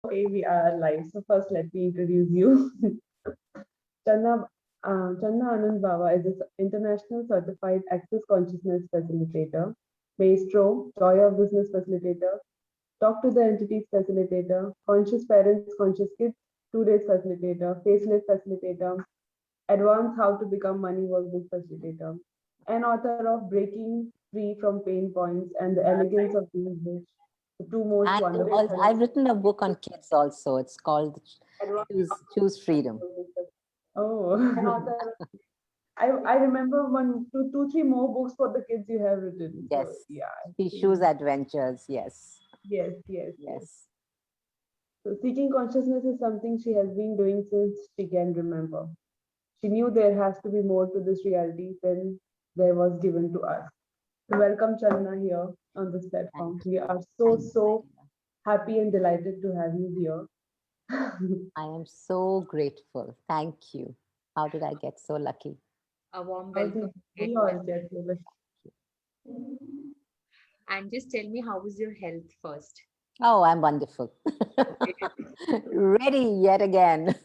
Okay, we are live. So first, let me introduce you. Chandana, Chandana Anand Bawa is an international certified access consciousness facilitator, maestro, joy of business facilitator, talk to the entities facilitator, conscious parents, conscious kids, 2 days facilitator, faceless facilitator, advanced how to become money workbook facilitator, and author of Breaking Free from Pain Points and the Elegance of Being Rich, the two most And wonderful also, I've written a book on kids also. It's called Choose Freedom. Oh, and author. I remember three more books for the kids you have written. So Yes. yeah, Choose Adventures. Yes. yes, yes, yes. Yes. So seeking consciousness is something she has been doing since she can remember. She knew there has to be more to this reality than there was given to us. So welcome Chandana here on this Thank platform. We you. are so Thank you, so Maria. happy and delighted to have you here. I am so grateful. Thank you. How did I get so lucky? A warm How did welcome. we And all get here? and just tell me, how is your health first? Oh, I'm wonderful. Ready yet again.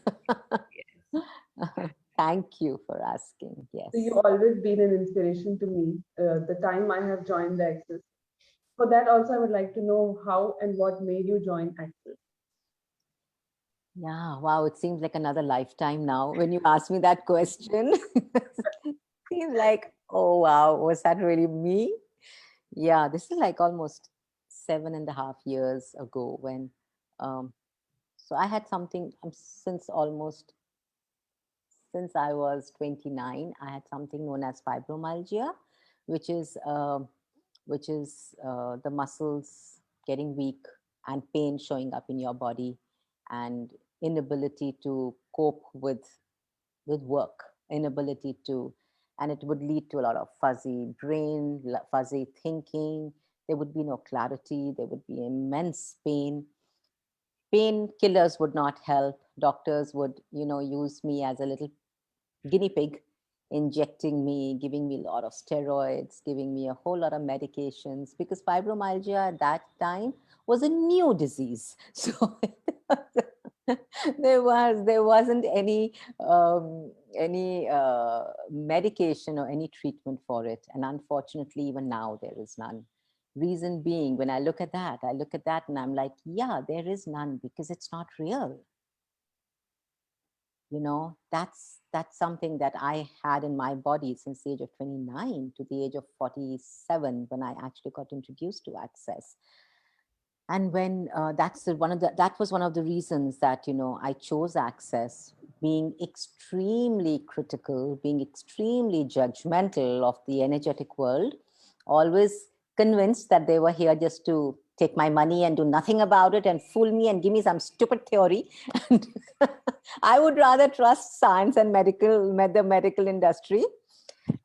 Thank you for asking. So Yes. you've always been an inspiration to me. The time I have joined the Access. For that, also, I would like to know how and what made you join Access. Yeah. Wow. It seems like another lifetime now when you ask me that question. Seems like, oh, wow. Was that really me? Yeah. This is like almost 7.5 years ago when, um, so I had something since I was 29, I had something known as fibromyalgia, which is the muscles getting weak and pain showing up in your body, and inability to cope with work, inability to, and it would lead to a lot of fuzzy brain, fuzzy thinking. There would be no clarity. There would be immense pain. Painkillers would not help. Doctors would, use me as a little guinea pig, injecting me, giving me a lot of steroids, giving me a whole lot of medications, because fibromyalgia at that time was a new disease. So there wasn't any medication or any treatment for it, and unfortunately even now there is none. Reason being, when I look at that and I'm like, yeah, there is none, because it's not real. That's something that I had in my body since the age of 29 to the age of 47, when I actually got introduced to access. And when that was one of the reasons that I chose access, being extremely critical, being extremely judgmental of the energetic world, always convinced that they were here just to take my money and do nothing about it and fool me and give me some stupid theory. And I would rather trust science and the medical industry.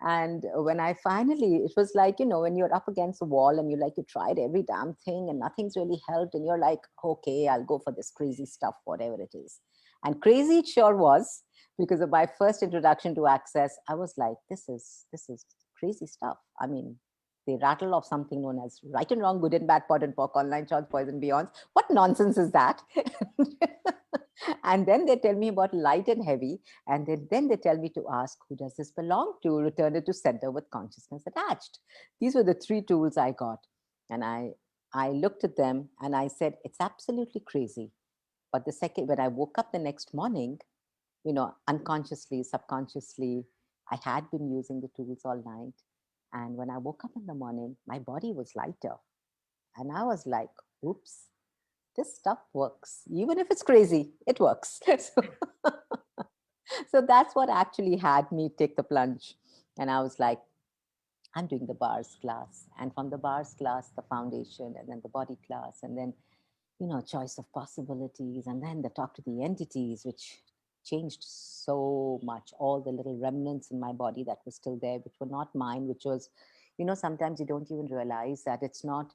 And when I finally, it was like, when you're up against a wall and you tried every damn thing and nothing's really helped, and you're like, okay, I'll go for this crazy stuff, whatever it is. And crazy it sure was, because of my first introduction to access, I was like, this is crazy stuff. I mean, they rattle off something known as right and wrong, good and bad, pot and pork, online chance, poison, beyonds. What nonsense is that? And then they tell me about light and heavy. And then they tell me to ask, who does this belong to? Return it to center with consciousness attached. These were the three tools I got. And I looked at them and I said, it's absolutely crazy. But the second, when I woke up the next morning, unconsciously, subconsciously, I had been using the tools all night. And when I woke up in the morning, my body was lighter. And I was like, oops, this stuff works. Even if it's crazy, it works. So that's what actually had me take the plunge. And I was like, I'm doing the bars class. And from the bars class, the foundation, and then the body class, and then, choice of possibilities, and then the talk to the entities, which changed so much. All the little remnants in my body that were still there, which were not mine, which was, sometimes you don't even realize that it's not.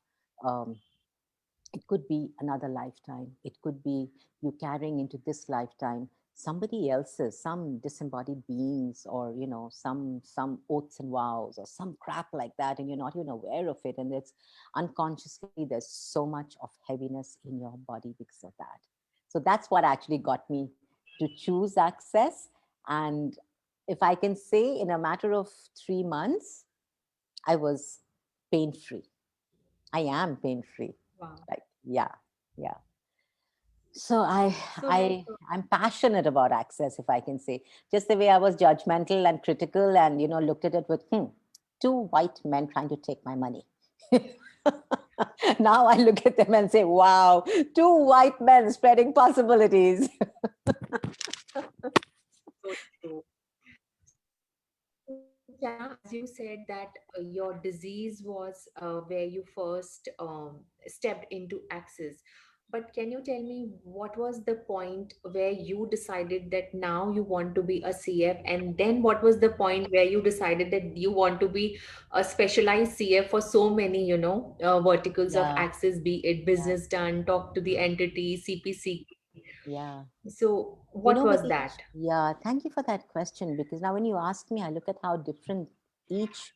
It could be another lifetime. It could be you carrying into this lifetime somebody else's, some disembodied beings, or some oaths and vows, or some crap like that, and you're not even aware of it. And it's unconsciously, there's so much of heaviness in your body because of that. So that's what actually got me to choose Access. And if I can say, in a matter of 3 months, I was pain free. I am pain free. Wow. Like, yeah, yeah. So I, So like, I, I'm passionate about Access, if I can say. Just the way I was judgmental and critical, and looked at it with, two white men trying to take my money. Now I look at them and say, wow, two white men spreading possibilities. so true. So Chana, as you said that your disease was where you first stepped into Access. But can you tell me what was the point where you decided that now you want to be a CF, and then what was the point where you decided that you want to be a specialized CF for so many, verticals of Yeah, Access, be it yeah, business done, talk to the entity, CPC. yeah. So what was that? Because, yeah, thank you for that question. Because now, when you ask me, I look at how different each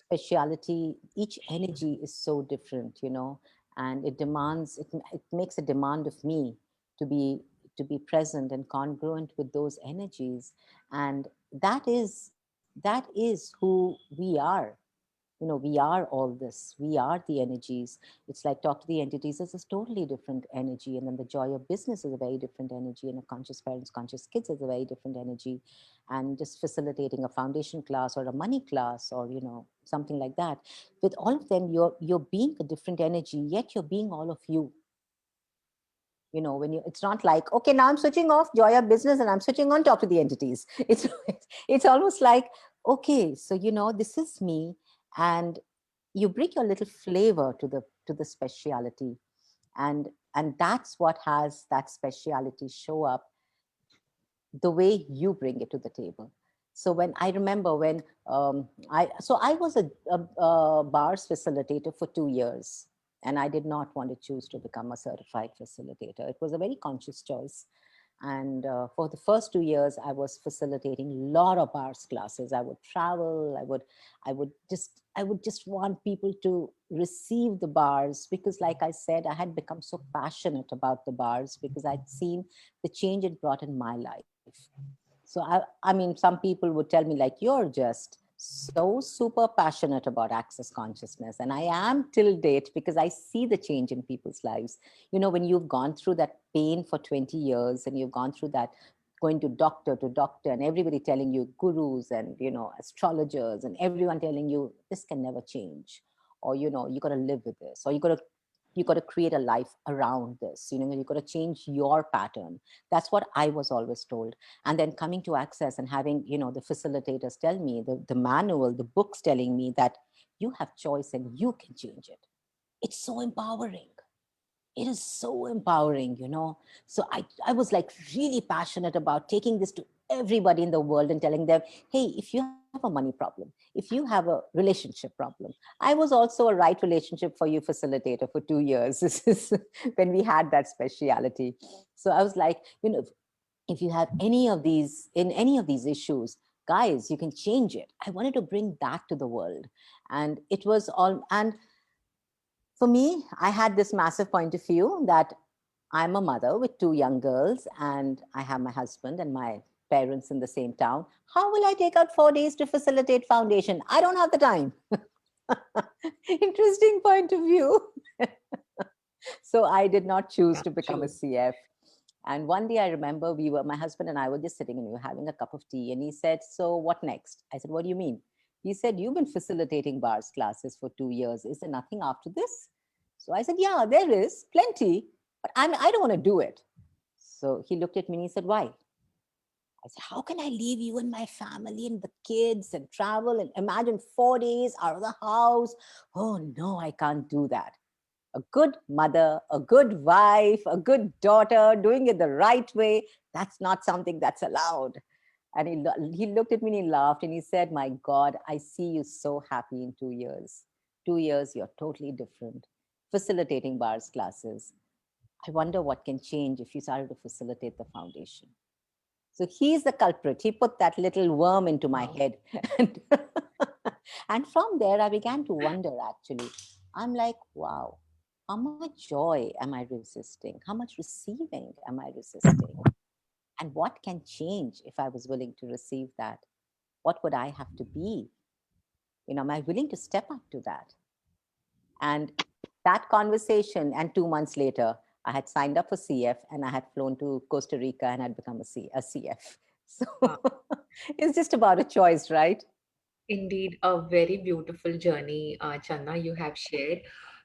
speciality, each energy is so different, and it makes a demand of me to be to be present and congruent with those energies, and that is who we are. We are all this. We are the energies. It's like talk to the entities. It's a totally different energy. And then the joy of business is a very different energy. And a conscious parents, conscious kids is a very different energy. And just facilitating a foundation class or a money class, or, something like that. With all of them, you're being a different energy, yet you're being all of you. When it's not like, okay, now I'm switching off joy of business and I'm switching on top of the entities. It's almost like, okay, so this is me, and you bring your little flavor to the speciality, and that's what has that speciality show up the way you bring it to the table. So when I remember when I was a bars facilitator for 2 years, and I did not want to choose to become a certified facilitator. It was a very conscious choice. And for the first 2 years, I was facilitating a lot of bars classes. I would travel. I would just want people to receive the bars, because, like I said, I had become so passionate about the bars because I'd seen the change it brought in my life. So I mean, some people would tell me, like, you're just so super passionate about access consciousness. And I am till date, because I see the change in people's lives. When you've gone through that pain for 20 years, and you've gone through that, going to doctor, and everybody telling you, gurus and, astrologers, and everyone telling you this can never change, or, you got to live with this, or you got to create a life around this. You got to change your pattern. That's what I was always told. And then coming to access and having, the facilitators tell me, the manual, the books telling me that you have choice and you can change it. It's so empowering. It is so empowering. So I was like really passionate about taking this to everybody in the world and telling them, hey, if you have a money problem, if you have a relationship problem, I was also a right relationship for you facilitator for 2 years. This is when we had that speciality. So I was like, if you have any of these issues, guys, you can change it. I wanted to bring that to the world. And it was all, and for me, I had this massive point of view that I'm a mother with two young girls, and I have my husband and my parents in the same town. How will I take out 4 days to facilitate foundation? I don't have the time. Interesting point of view. So I did not choose Yeah, to become a true. CF. And one day I remember my husband and I were just sitting and we were having a cup of tea. And he said, so what next? I said, what do you mean? He said, you've been facilitating bars classes for 2 years. Is there nothing after this? So I said, yeah, there is plenty, but I don't want to do it. So he looked at me and he said, why? I said, how can I leave you and my family and the kids and travel and imagine 4 days out of the house? Oh, no, I can't do that. A good mother, a good wife, a good daughter, doing it the right way, that's not something that's allowed. And he looked at me and he laughed and he said, my God, I see you so happy in 2 years. 2 years, you're totally different. Facilitating bars classes. I wonder what can change if you started to facilitate the foundation. So he's the culprit. He put that little worm into my Wow. head. And, and from there, I began to wonder, actually. I'm like, wow. how much joy am I resisting? How much receiving am I resisting? And what can change if I was willing to receive that? What would I have to be? Am I willing to step up to that? And that conversation, and 2 months later, I had signed up for CF and I had flown to Costa Rica and had become a CF. So Wow. it's just about a choice, right? Indeed, a very beautiful journey, Channa, you have shared.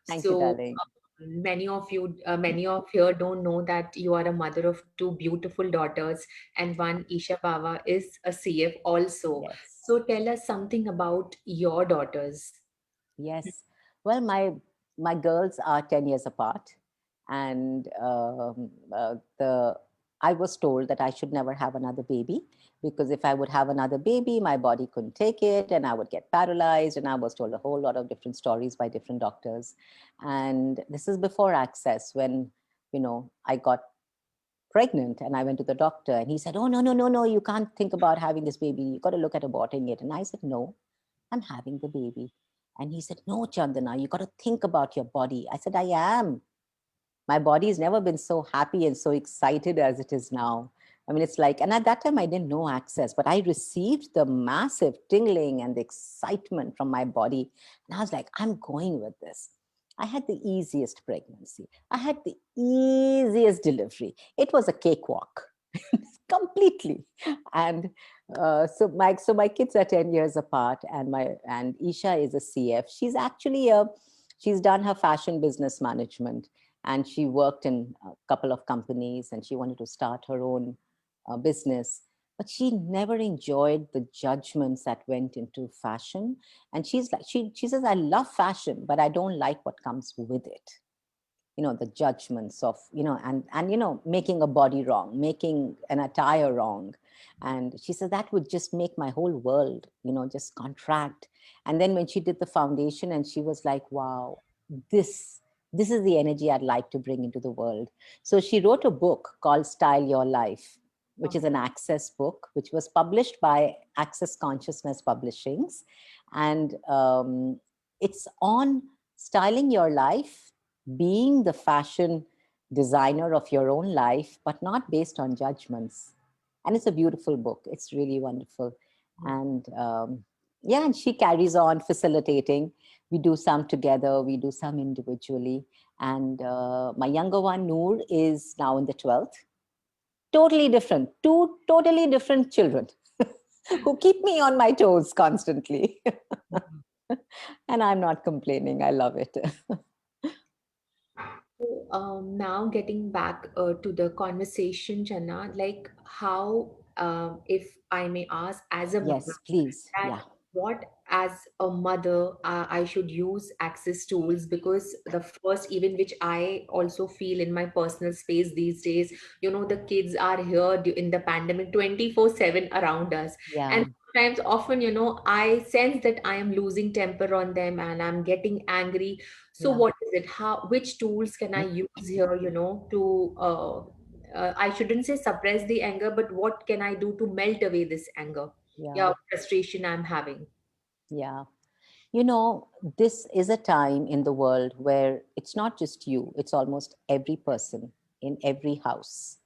Thank you, So, darling. many of here don't know that you are a mother of two beautiful daughters, and one Isha Bawa is a CF also. Yes. So, tell us something about your daughters. Yes. Well, my girls are 10 years apart, and the I was told that I should never have another baby because if I would have another baby, my body couldn't take it, and I would get paralyzed. And I was told a whole lot of different stories by different doctors. And this is before Access, when I got pregnant and I went to the doctor, and he said, "Oh, no, no, no, no, you can't think about having this baby. You got to look at aborting it." And I said, "No, I'm having the baby." And he said, "No, Chandana, you got to think about your body." I said, "I am. My body has never been so happy and so excited as it is now." I mean, it's like, and at that time I didn't know Access, but I received the massive tingling and the excitement from my body. And I was like, I'm going with this. I had the easiest pregnancy. I had the easiest delivery. It was a cakewalk. Completely. And so my kids are 10 years apart, and Isha is a CF. She's done her fashion business management, and she worked in a couple of companies, and she wanted to start her own business, but she never enjoyed the judgments that went into fashion. And she says, "I love fashion, but I don't like what comes with it. The judgments of, making a body wrong, making an attire wrong." And she said that would just make my whole world, just contract. And then when she did the foundation, and she was like, wow, this this is the energy I'd like to bring into the world. So she wrote a book called Style Your Life, which is an Access book, which was published by Access Consciousness Publishings. And it's on styling your life, being the fashion designer of your own life, but not based on judgments. And it's a beautiful book. It's really wonderful. And yeah, and she carries on facilitating. We do some together, we do some individually. And my younger one, Noor, is now in the 12th. Totally different, two totally different children who keep me on my toes constantly. And I'm not complaining. I love it. So, now getting back to the conversation, Channa, like how, if I may ask, as a mother, Yes, please. that Yeah. what as a mother I should use access tools, because the first, even which I also feel in my personal space these days, the kids are here in the pandemic 24/7 around us. Yeah. And sometimes often, I sense that I am losing temper on them and I'm getting angry. So Yeah. what is it, which tools can I use here, to I shouldn't say suppress the anger, but what can I do to melt away this anger, Yeah. yeah, frustration I'm having? Yeah. This is a time in the world where it's not just you, it's almost every person in every house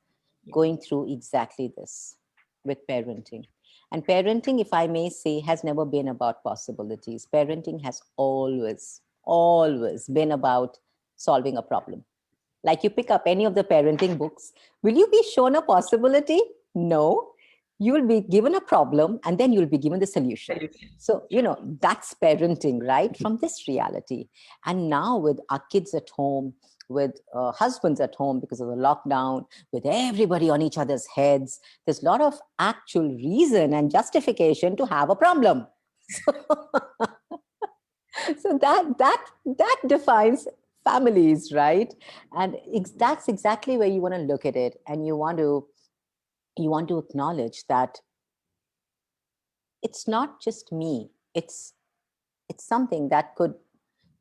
Yeah. going through exactly this with parenting. And parenting, if I may say, has never been about possibilities. Parenting has always, always been about solving a problem. Like you pick up any of the parenting books, will you be shown a possibility? No. You will be given a problem and then you'll be given the solution. Solution. So, that's parenting, right? From this reality. And now with our kids at home, with husbands at home because of the lockdown, with everybody on each other's heads, there's a lot of actual reason and justification to have a problem. So that defines families, right? And that's exactly where you want to look at it, and you want to acknowledge that it's not just me. It's something that could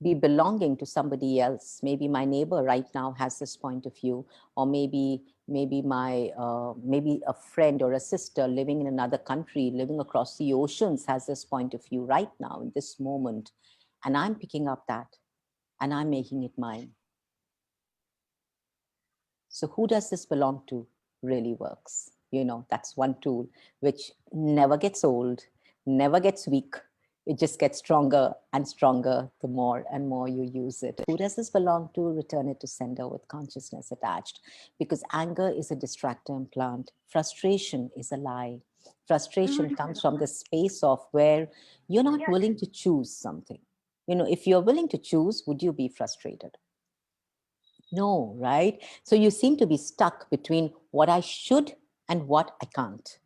be belonging to somebody else. Maybe my neighbor right now has this point of view, or maybe a friend or a sister living in another country, living across the oceans, has this point of view right now in this moment. And I'm picking up that and I'm making it mine. So who does this belong to really works. That's one tool which never gets old, never gets weak. It just gets stronger and stronger the more and more you use it. Who does this belong to? Return it to sender with consciousness attached. Because anger is a distractor implant. Frustration is a lie. Frustration comes from the space of where you're not willing to choose something. If you're willing to choose, would you be frustrated? No, right? So you seem to be stuck between what I should and what I can't.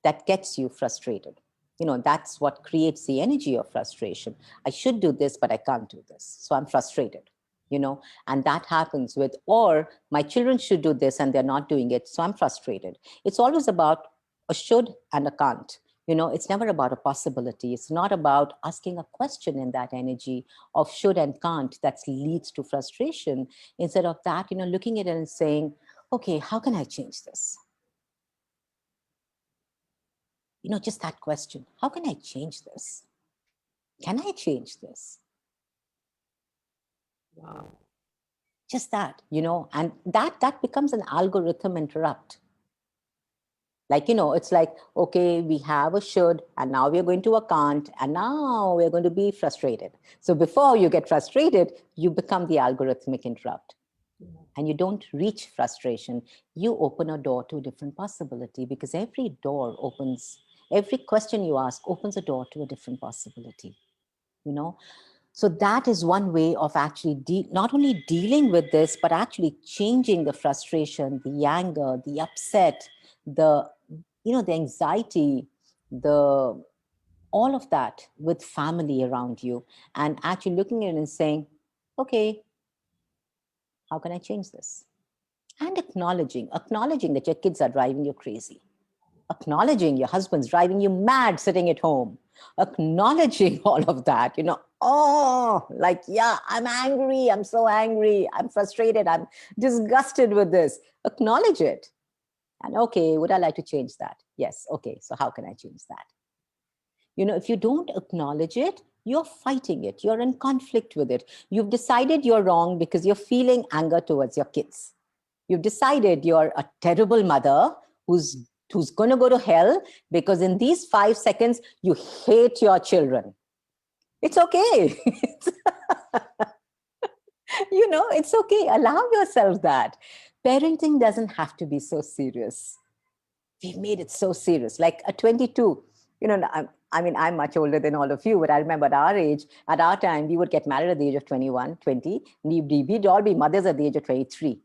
That gets you frustrated. That's what creates the energy of frustration. I should do this, but I can't do this. So I'm frustrated, and that happens with, or my children should do this and they're not doing it. So I'm frustrated. It's always about a should and a can't. It's never about a possibility. It's not about asking a question in that energy of should and can't that leads to frustration. Instead of that, looking at it and saying, okay, how can I change this? Just that question. How can I change this? Can I change this? Wow. Just that, and that becomes an algorithm interrupt. Like, it's like, okay, we have a should, and now we're going to a can't, and now we're going to be frustrated. So before you get frustrated, you become the algorithmic interrupt. And you don't reach frustration. You open a door to a different possibility, because every question you ask opens a door to a different possibility, So that is one way of actually not only dealing with this, but actually changing the frustration, the anger, the upset, the anxiety, all of that with family around you, and actually looking at it and saying, okay, how can I change this? And acknowledging that your kids are driving you crazy, acknowledging your husband's driving you mad sitting at home, acknowledging all of that, like, yeah, I'm angry, I'm so angry, I'm frustrated, I'm disgusted with this. Acknowledge it. And okay, would I like to change that? Yes. Okay, so how can I change that? If you don't acknowledge it, you're fighting it, you're in conflict with it. You've decided you're wrong because you're feeling anger towards your kids. You've decided you're a terrible mother who's going to go to hell because in these 5 seconds you hate your children. It's okay. It's okay. Allow yourself that. Parenting doesn't have to be so serious. We've made it so serious. Like a 22, I'm much older than all of you, but I remember at our age, at our time, we would get married at the age of 21, 20. We'd all be mothers at the age of 23.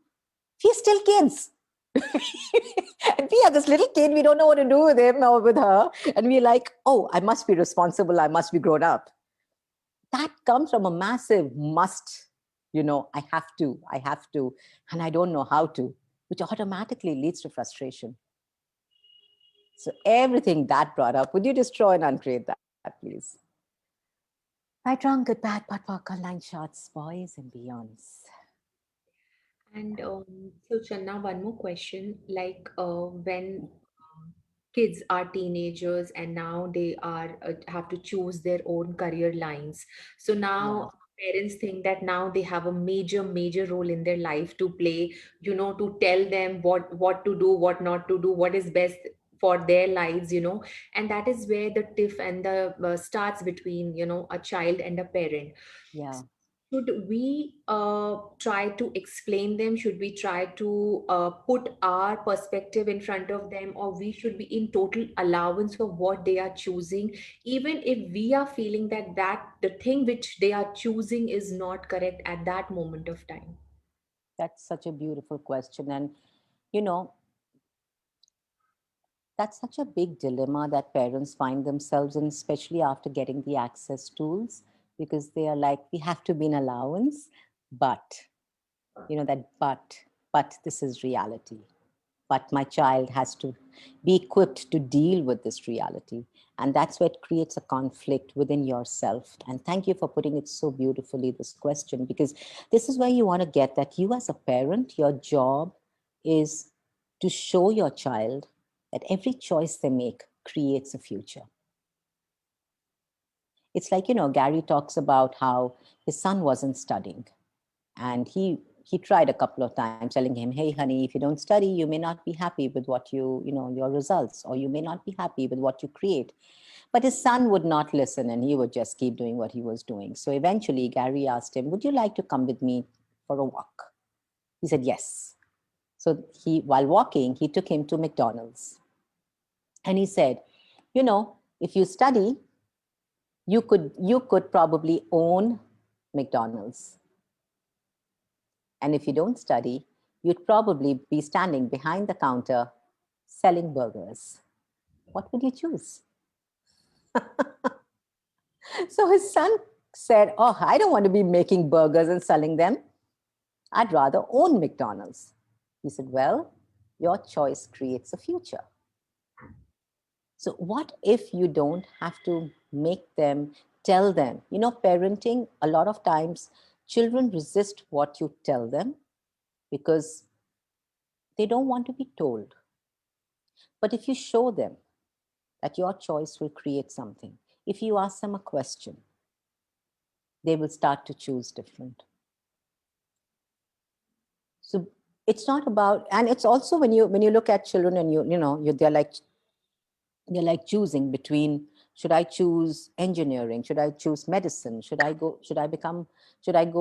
We're still kids. And we have this little kid, we don't know what to do with him or with her. And we're like, oh, I must be responsible. I must be grown up. That comes from a massive must. I have to, and I don't know how to, which automatically leads to frustration. So everything that brought up, would you destroy and uncreate that, please? Right, wrong, good, bad, but work, online shots, boys and beyonds. And so, Channa, one more question. Like when kids are teenagers and now they are have to choose their own career lines. So Yeah. now parents think that now they have a major role in their life to play, to tell them what to do, what not to do, what is best for their lives, and that is where the tiff and the starts between, a child and a parent. Yeah. Should we try to explain them? Should we try to put our perspective in front of them, or we should be in total allowance for what they are choosing, even if we are feeling that the thing which they are choosing is not correct at that moment of time? That's such a beautiful question. And, you know, that's such a big dilemma that parents find themselves in, especially after getting the access tools, because they are like, we have to be in allowance, but, but this is reality. But my child has to be equipped to deal with this reality. And that's where it creates a conflict within yourself. And thank you for putting it so beautifully, this question, because this is where you want to get that you as a parent, your job is to show your child that every choice they make creates a future. It's like, Gary talks about how his son wasn't studying and he he tried a couple of times telling him, hey, honey, if you don't study, you may not be happy with what your results, or you may not be happy with what you create. But his son would not listen, and he would just keep doing what he was doing. So eventually, Gary asked him, would you like to come with me for a walk? He said, yes. So while walking, he took him to McDonald's. And he said, if you study, you could probably own McDonald's. And if you don't study, you'd probably be standing behind the counter selling burgers. What would you choose? So his son said, oh, I don't want to be making burgers and selling them. I'd rather own McDonald's. He said, well, your choice creates a future. So what if you don't have to make them, tell them? Parenting, a lot of times, children resist what you tell them because they don't want to be told. But if you show them that your choice will create something, if you ask them a question, they will start to choose different. So it's not about, and it's also when you look at children and they're like choosing between, should I choose engineering? Should I choose medicine? Should I go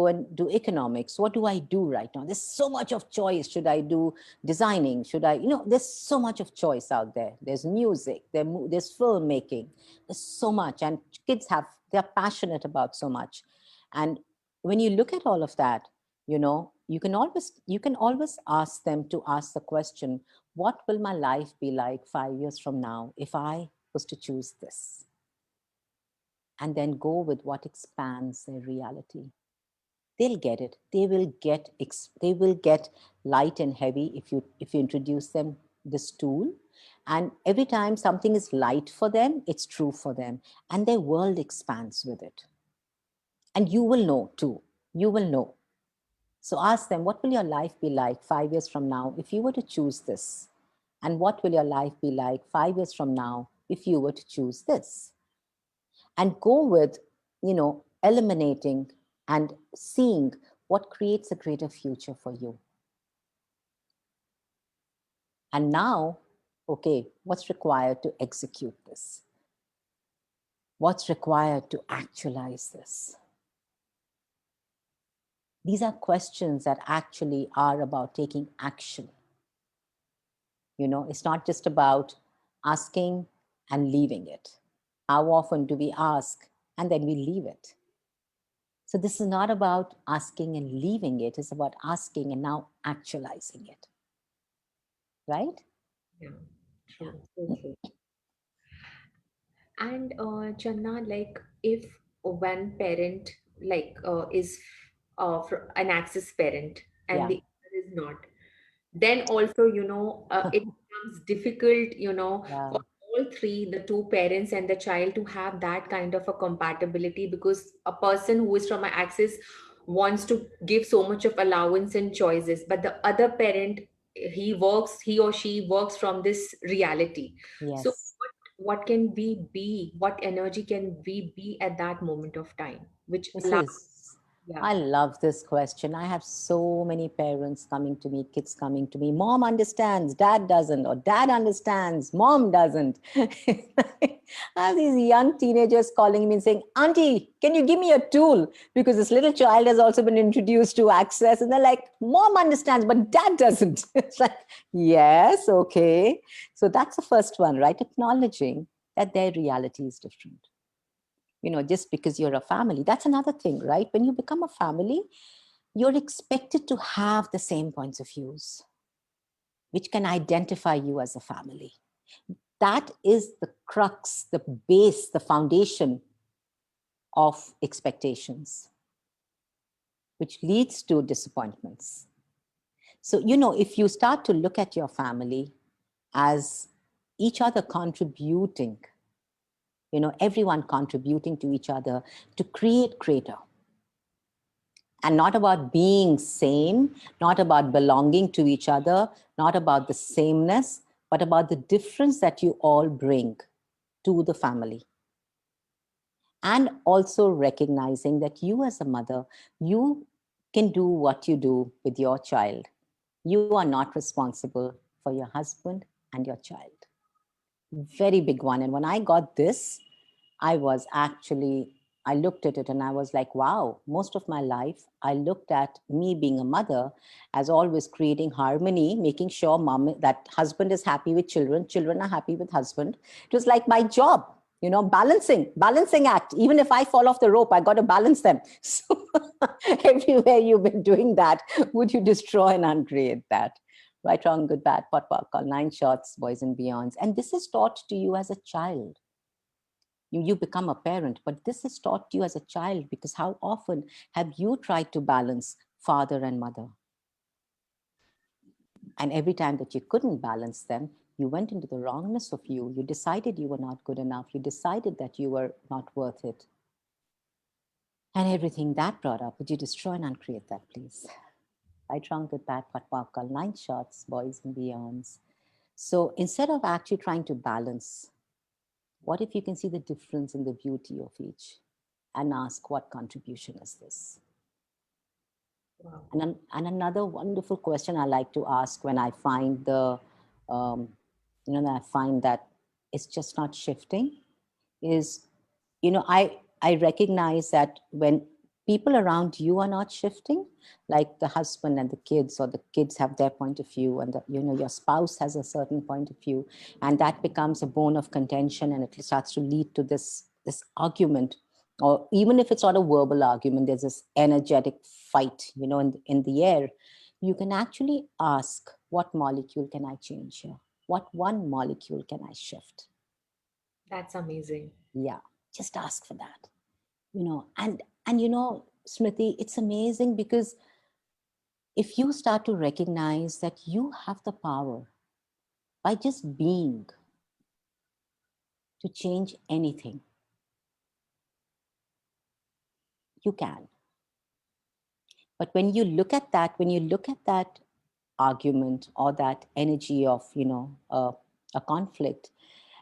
and do economics? What do I do right now? There's so much of choice. Should I do designing? There's so much of choice out there. There's music, there's filmmaking, there's so much. And kids they're passionate about so much. And when you look at all of that, you can always ask them to ask the question, what will my life be like 5 years from now if I was to choose this? And then go with what expands their reality. They'll get it. They will get light and heavy if you introduce them this tool. And every time something is light for them, it's true for them. And their world expands with it. And you will know too. You will know. So ask them, what will your life be like 5 years from now if you were to choose this? And what will your life be like 5 years from now if you were to choose this? And go with, eliminating and seeing what creates a greater future for you. And now, okay, what's required to execute this? What's required to actualize this? These are questions that actually are about taking action. It's not just about asking and leaving it. How often do we ask and then we leave it? So this is not about asking and leaving it. It's about asking and now actualizing it. Right? Yeah, true, so true. And Channa, like if one parent is an access parent and Yeah. the other is not, then also it becomes difficult Yeah. for all three, the two parents and the child, to have that kind of a compatibility, because a person who is from an access wants to give so much of allowance and choices, but the other parent, he or she works from this reality. So Yes. what can we be, what energy can we be at that moment of time which This allows? is, Yeah. I love this question. I have so many parents coming to me, kids coming to me. Mom understands, dad doesn't, or dad understands, mom doesn't. I have these young teenagers calling me and saying, Auntie, can you give me a tool? Because this little child has also been introduced to access. And they're like, mom understands, but dad doesn't. It's like, yes, okay. So that's the first one, right? Acknowledging that their reality is different. Just because you're a family, that's another thing, right? When you become a family, you're expected to have the same points of views, which can identify you as a family. That is the crux, the base, the foundation of expectations, which leads to disappointments. So, if you start to look at your family as each other contributing, everyone contributing to each other to create greater. And not about being same, not about belonging to each other, not about the sameness, but about the difference that you all bring to the family. And also recognizing that you as a mother, you can do what you do with your child, you are not responsible for your husband and your child. Very big one. And when I got this, I looked at it and I was like, wow, most of my life, I looked at me being a mother as always creating harmony, making sure that husband is happy with children, children are happy with husband. It was like my job, balancing act. Even if I fall off the rope, I got to balance them. So everywhere you've been doing that, would you destroy and uncreate that? Right, wrong, good, bad, pot, pot, call, 9 shots, boys and beyonds. And this is taught to you as a child. You become a parent, but this is taught to you as a child, because how often have you tried to balance father and mother? And every time that you couldn't balance them, you went into the wrongness of you. You decided you were not good enough. You decided that you were not worth it. And everything that brought up, would you destroy and uncreate that, please? Right, wrong, good, bad, pot, pot, call, 9 shots, boys and beyonds. So instead of actually trying to balance, what if you can see the difference in the beauty of each and ask, what contribution is this? Wow. And another wonderful question I like to ask when I find I find that it's just not shifting is, I recognize that when people around you are not shifting, like the husband and the kids, or the kids have their point of view, and your spouse has a certain point of view, and that becomes a bone of contention, and it starts to lead to this argument, or even if it's not a verbal argument, there's this energetic fight, in the air. You can actually ask, what molecule can I change here? What one molecule can I shift? That's amazing. Yeah, just ask for that. And Smriti, it's amazing because if you start to recognize that you have the power by just being to change anything, you can. But when you look at that argument or that energy of, a conflict,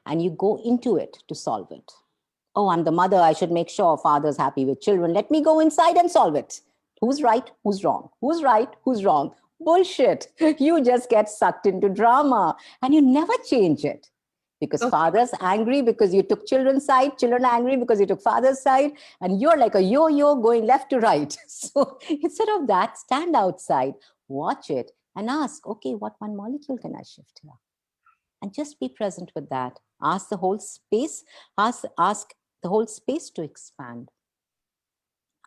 and you go into it to solve it. Oh, I'm the mother, I should make sure father's happy with children. Let me go inside and solve it. Who's right? Who's wrong? Who's right? Who's wrong? Bullshit. You just get sucked into drama and you never change it. Because Okay. father's angry because you took children's side, children are angry because you took father's side, and you're like a yo-yo going left to right. So instead of that, stand outside, watch it, and ask, okay, what one molecule can I shift here? And just be present with that. Ask the whole space, ask the whole space to expand.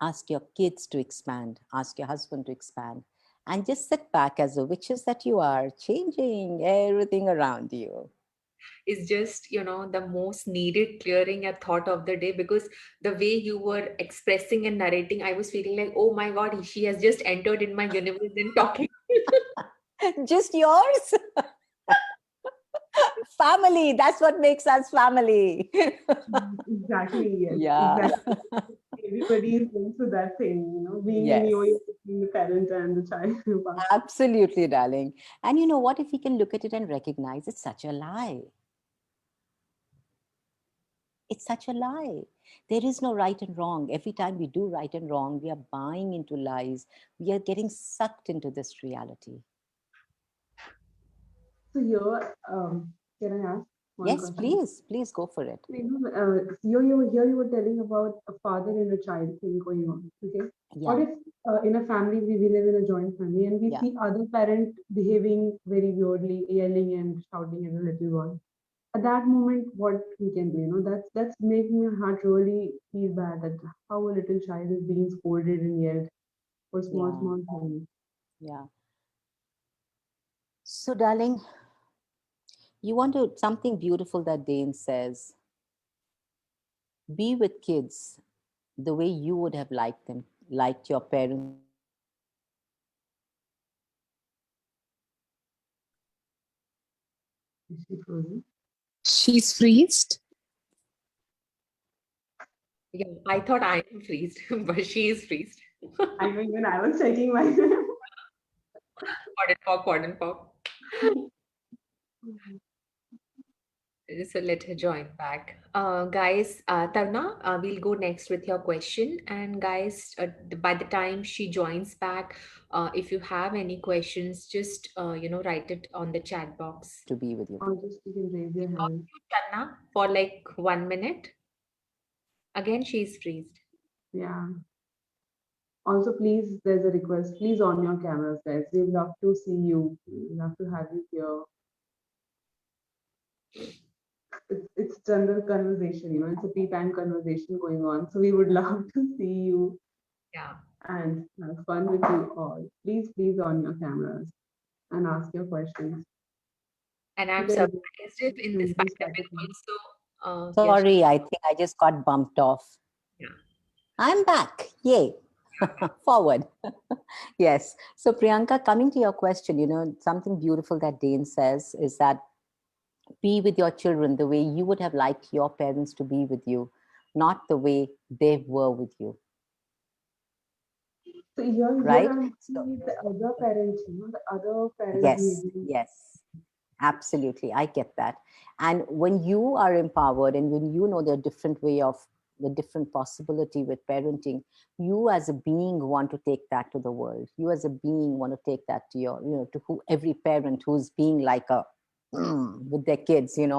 Ask your kids to expand, ask your husband to expand, and just sit back as the witches that you are, changing everything around you. Is just, the most needed clearing a thought of the day, because the way you were expressing and narrating, I was feeling like, oh my God, she has just entered in my universe and talking. Just yours? Family, that's what makes us family. Exactly, yes. Yeah. Exactly. Everybody is going through that thing, being in Yes. between the parent and the child. Absolutely, darling. And you know what? If we can look at it and recognize it's such a lie. It's such a lie. There is no right and wrong. Every time we do right and wrong, we are buying into lies. We are getting sucked into this reality. So here, can I ask one Yes, question? please go for it. Here you were telling about a father and a child thing going on. Okay. What Yeah, if in a family we live in a joint family and we yeah, see other parent behaving very weirdly, yelling and shouting at a little one? At that moment, what we can do, that's making my heart really feel bad that how a little child is being scolded and yelled for yeah, small things. yeah. So, darling, you want to something beautiful that Dane says, be with kids the way you would have liked your parents. Is she frozen? She's freezed. Yeah, I thought I am freezed, but she is freezed. I mean, when I was checking my. Pardon, pop, pardon, pop. So let her join back. Guys, Tarna, we'll go next with your question. And guys, by the time she joins back, if you have any questions, just write it on the chat box. To be with you. Or just you can raise your hand. Tarna, for like 1 minute. Again, she's freezed. Yeah. Also, please, there's a request. Please on your cameras, guys. We'd love to see you. We'd love to have you here. It's general conversation, it's a tea time conversation going on. So we would love to see you Yeah. and have fun with you all. Please on your cameras and ask your questions. And I'm Today, surprised if in this Crazy pandemic Saturday. also, Sorry, I think I just got bumped off. yeah. I'm back. Yay. Forward. Yes. So, Priyanka, coming to your question, something beautiful that Dane says is that be with your children the way you would have liked your parents to be with you, not the way they were with you. So here Right? I'm So, seeing the other parents, the other parents yes, maybe. yes. Absolutely, I get that. And when you are empowered and when you know the different possibility with parenting, you as a being want to take that to the world. You as a being want to take that to every parent who's being like a with their kids, and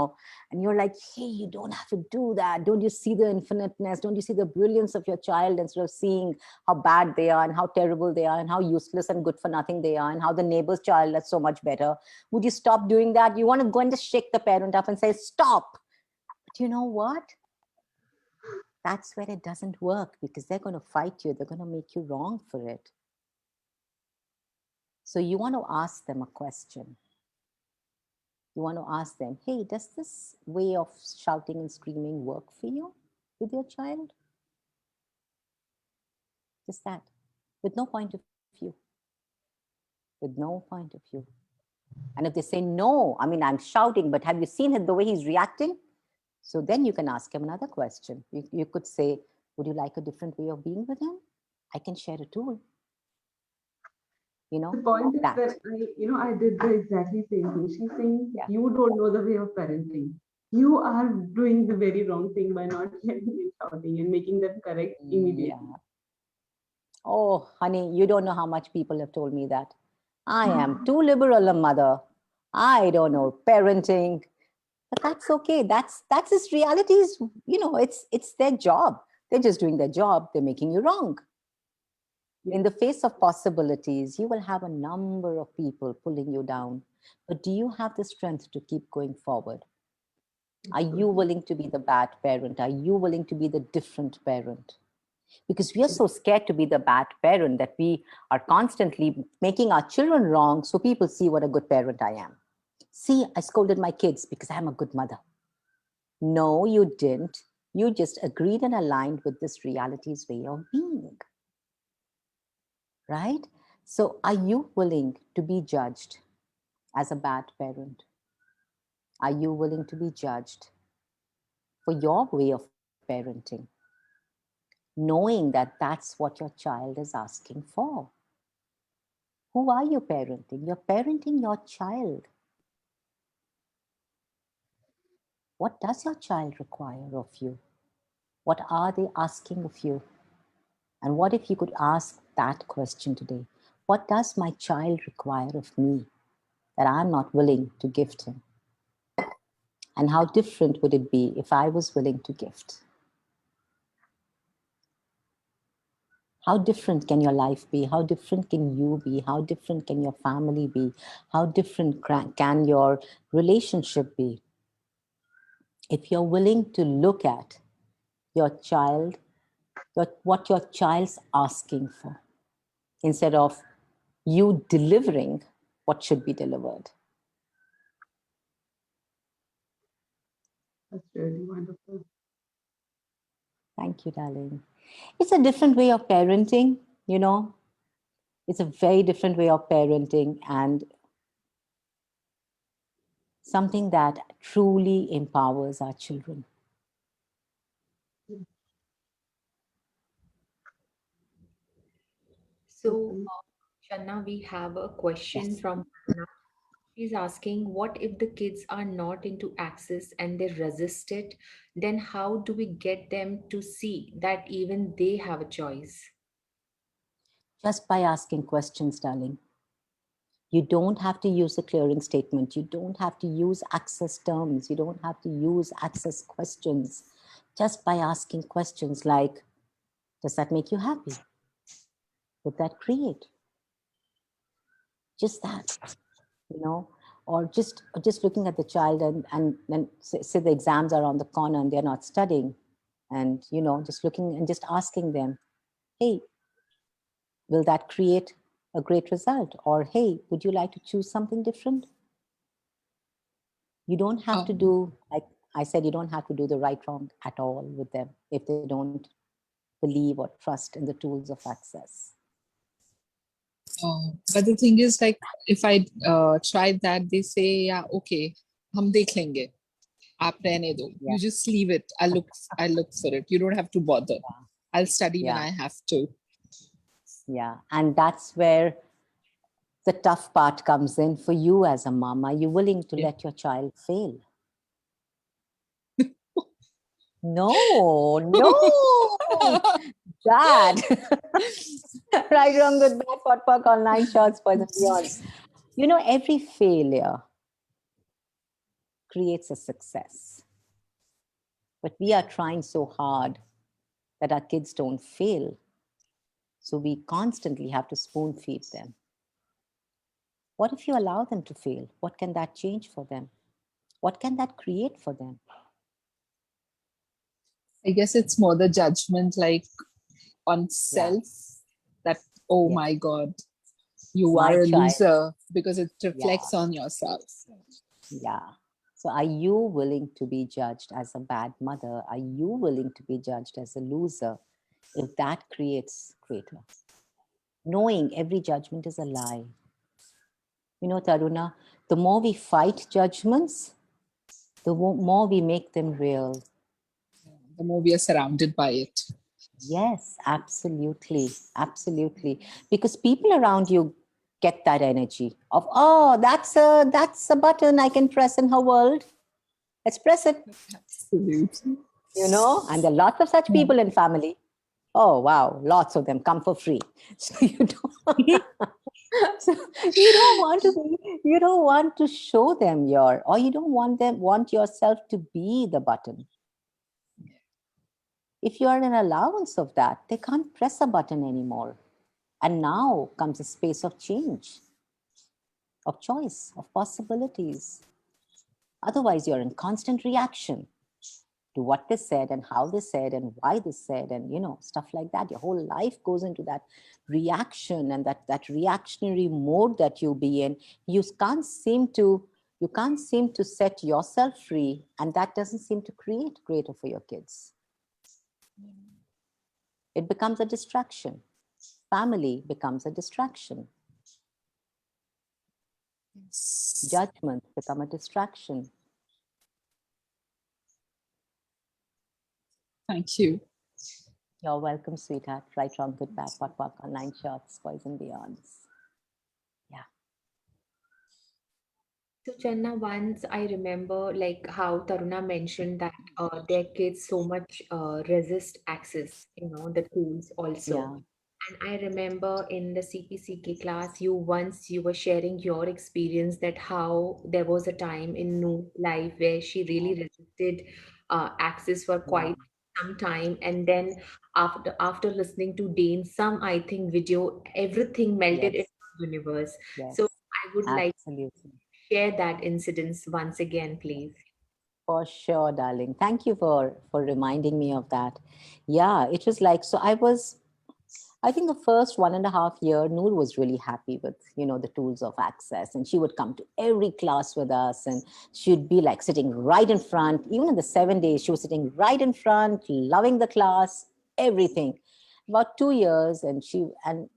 you're like, hey, you don't have to do that. Don't you see the infiniteness? Don't you see the brilliance of your child instead of seeing how bad they are and how terrible they are and how useless and good for nothing they are and how the neighbor's child is so much better? Would you stop doing that? You want to go and just shake the parent up and say, stop. But you know what? That's where it doesn't work because they're going to fight you. They're going to make you wrong for it. So you want to ask them a question. You want to ask them, hey, does this way of shouting and screaming work for you with your child? Just that, with no point of view. With no point of view. And if they say no, I mean, I'm shouting, but have you seen the way he's reacting? So then you can ask him another question. You could say, would you like a different way of being with him? I can share a tool. The point is that. that I did the exactly same thing. She's saying Yeah. you don't know the way of parenting. You are doing the very wrong thing by not letting it shouting and making them correct immediately. Yeah. Oh, honey, you don't know how much people have told me that. I am too liberal a mother. I don't know parenting. But that's okay. That's his realities. It's their job. They're just doing their job. They're making you wrong. In the face of possibilities, you will have a number of people pulling you down. But do you have the strength to keep going forward? Are you willing to be the bad parent? Are you willing to be the different parent? Because we are so scared to be the bad parent that we are constantly making our children wrong so people see what a good parent I am. See, I scolded my kids because I'm a good mother. No, you didn't. You just agreed and aligned with this reality's way of being. Right? So are you willing to be judged as a bad parent? Are you willing to be judged for your way of parenting? Knowing that that's what your child is asking for. Who are you parenting? You're parenting your child. What does your child require of you? What are they asking of you? And what if you could ask that question today? What does my child require of me that I'm not willing to gift him? And how different would it be if I was willing to gift? How different can your life be? How different can you be? How different can your family be? How different can your relationship be? If you're willing to look at your child, what your child's asking for, instead of you delivering what should be delivered. That's really wonderful. Thank you, darling. It's a different way of parenting, It's a very different way of parenting and something that truly empowers our children. So, Shanna, we have a question Yes. from Anna. She's asking, what if the kids are not into access and they resist it? Then how do we get them to see that even they have a choice? Just by asking questions, darling. You don't have to use a clearing statement. You don't have to use access terms. You don't have to use access questions. Just by asking questions like, does that make you happy? Would that create? Just that, or just looking at the child and then say the exams are on the corner and they're not studying. And, just looking and just asking them, hey, will that create a great result? Or, hey, would you like to choose something different? You don't have to do, like I said, you don't have to do the right wrong at all with them if they don't believe or trust in the tools of access. But the thing is, like, if I try that, they say, yeah, okay, hum dekh lenge. Aap rehne do. Yeah. You just leave it. I'll look for it. You don't have to bother. I'll study when Yeah. I have to. Yeah. And that's where the tough part comes in for you as a mom. Are you willing to Yeah. let your child fail? No, Dad. Right, wrong, good, bad, pot, pork, online shots, poison beyond. Every failure creates a success. But we are trying so hard that our kids don't fail. So we constantly have to spoon feed them. What if you allow them to fail? What can that change for them? What can that create for them? I guess it's more the judgment, like on self, that, oh Yes. my God, you My are a child. loser, because it reflects Yeah. on yourself. Yeah. So are you willing to be judged as a bad mother? Are you willing to be judged as a loser? If that creates greater. Knowing every judgment is a lie. Taruna, the more we fight judgments, the more we make them real. The more we are surrounded by it. Yes, absolutely. Absolutely. Because people around you get that energy of, oh, that's a button I can press in her world. Let's press it. Absolutely. And there are lots of such people in family. Oh, wow, lots of them come for free. So so you don't want to show them or you don't want yourself to be the button. If you are an allowance of that, they can't press a button anymore. And now comes a space of change, of choice, of possibilities. Otherwise, you're in constant reaction to what they said and how they said and why they said and stuff like that. Your whole life goes into that reaction and that reactionary mode that you be in. You can't seem to set yourself free, and that doesn't seem to create greater for your kids. It becomes a distraction. Family becomes a distraction. Judgments become a distraction. Thank you. You're welcome, sweetheart. Right, wrong, good, bad, pot, pork, online shots, boys and beyonds. Yeah. So, Channa, once I remember like how Taruna mentioned that their kids so much resist access, the tools also. Yeah. And I remember in the CPCK class, you were sharing your experience that how there was a time in Noor's life where she really resisted access for quite some time, and then after listening to Dane, some I think video, everything melted Yes. into the universe. Yes. So I would like Absolutely. to share that incidence once again, please. For sure, darling. Thank you for reminding me of that. Yeah, it was like, so I think the first 1.5 year, Noor was really happy with, the tools of access. And she would come to every class with us and she'd be like sitting right in front. Even in the 7 days, she was sitting right in front, loving the class, everything. About 2 years, and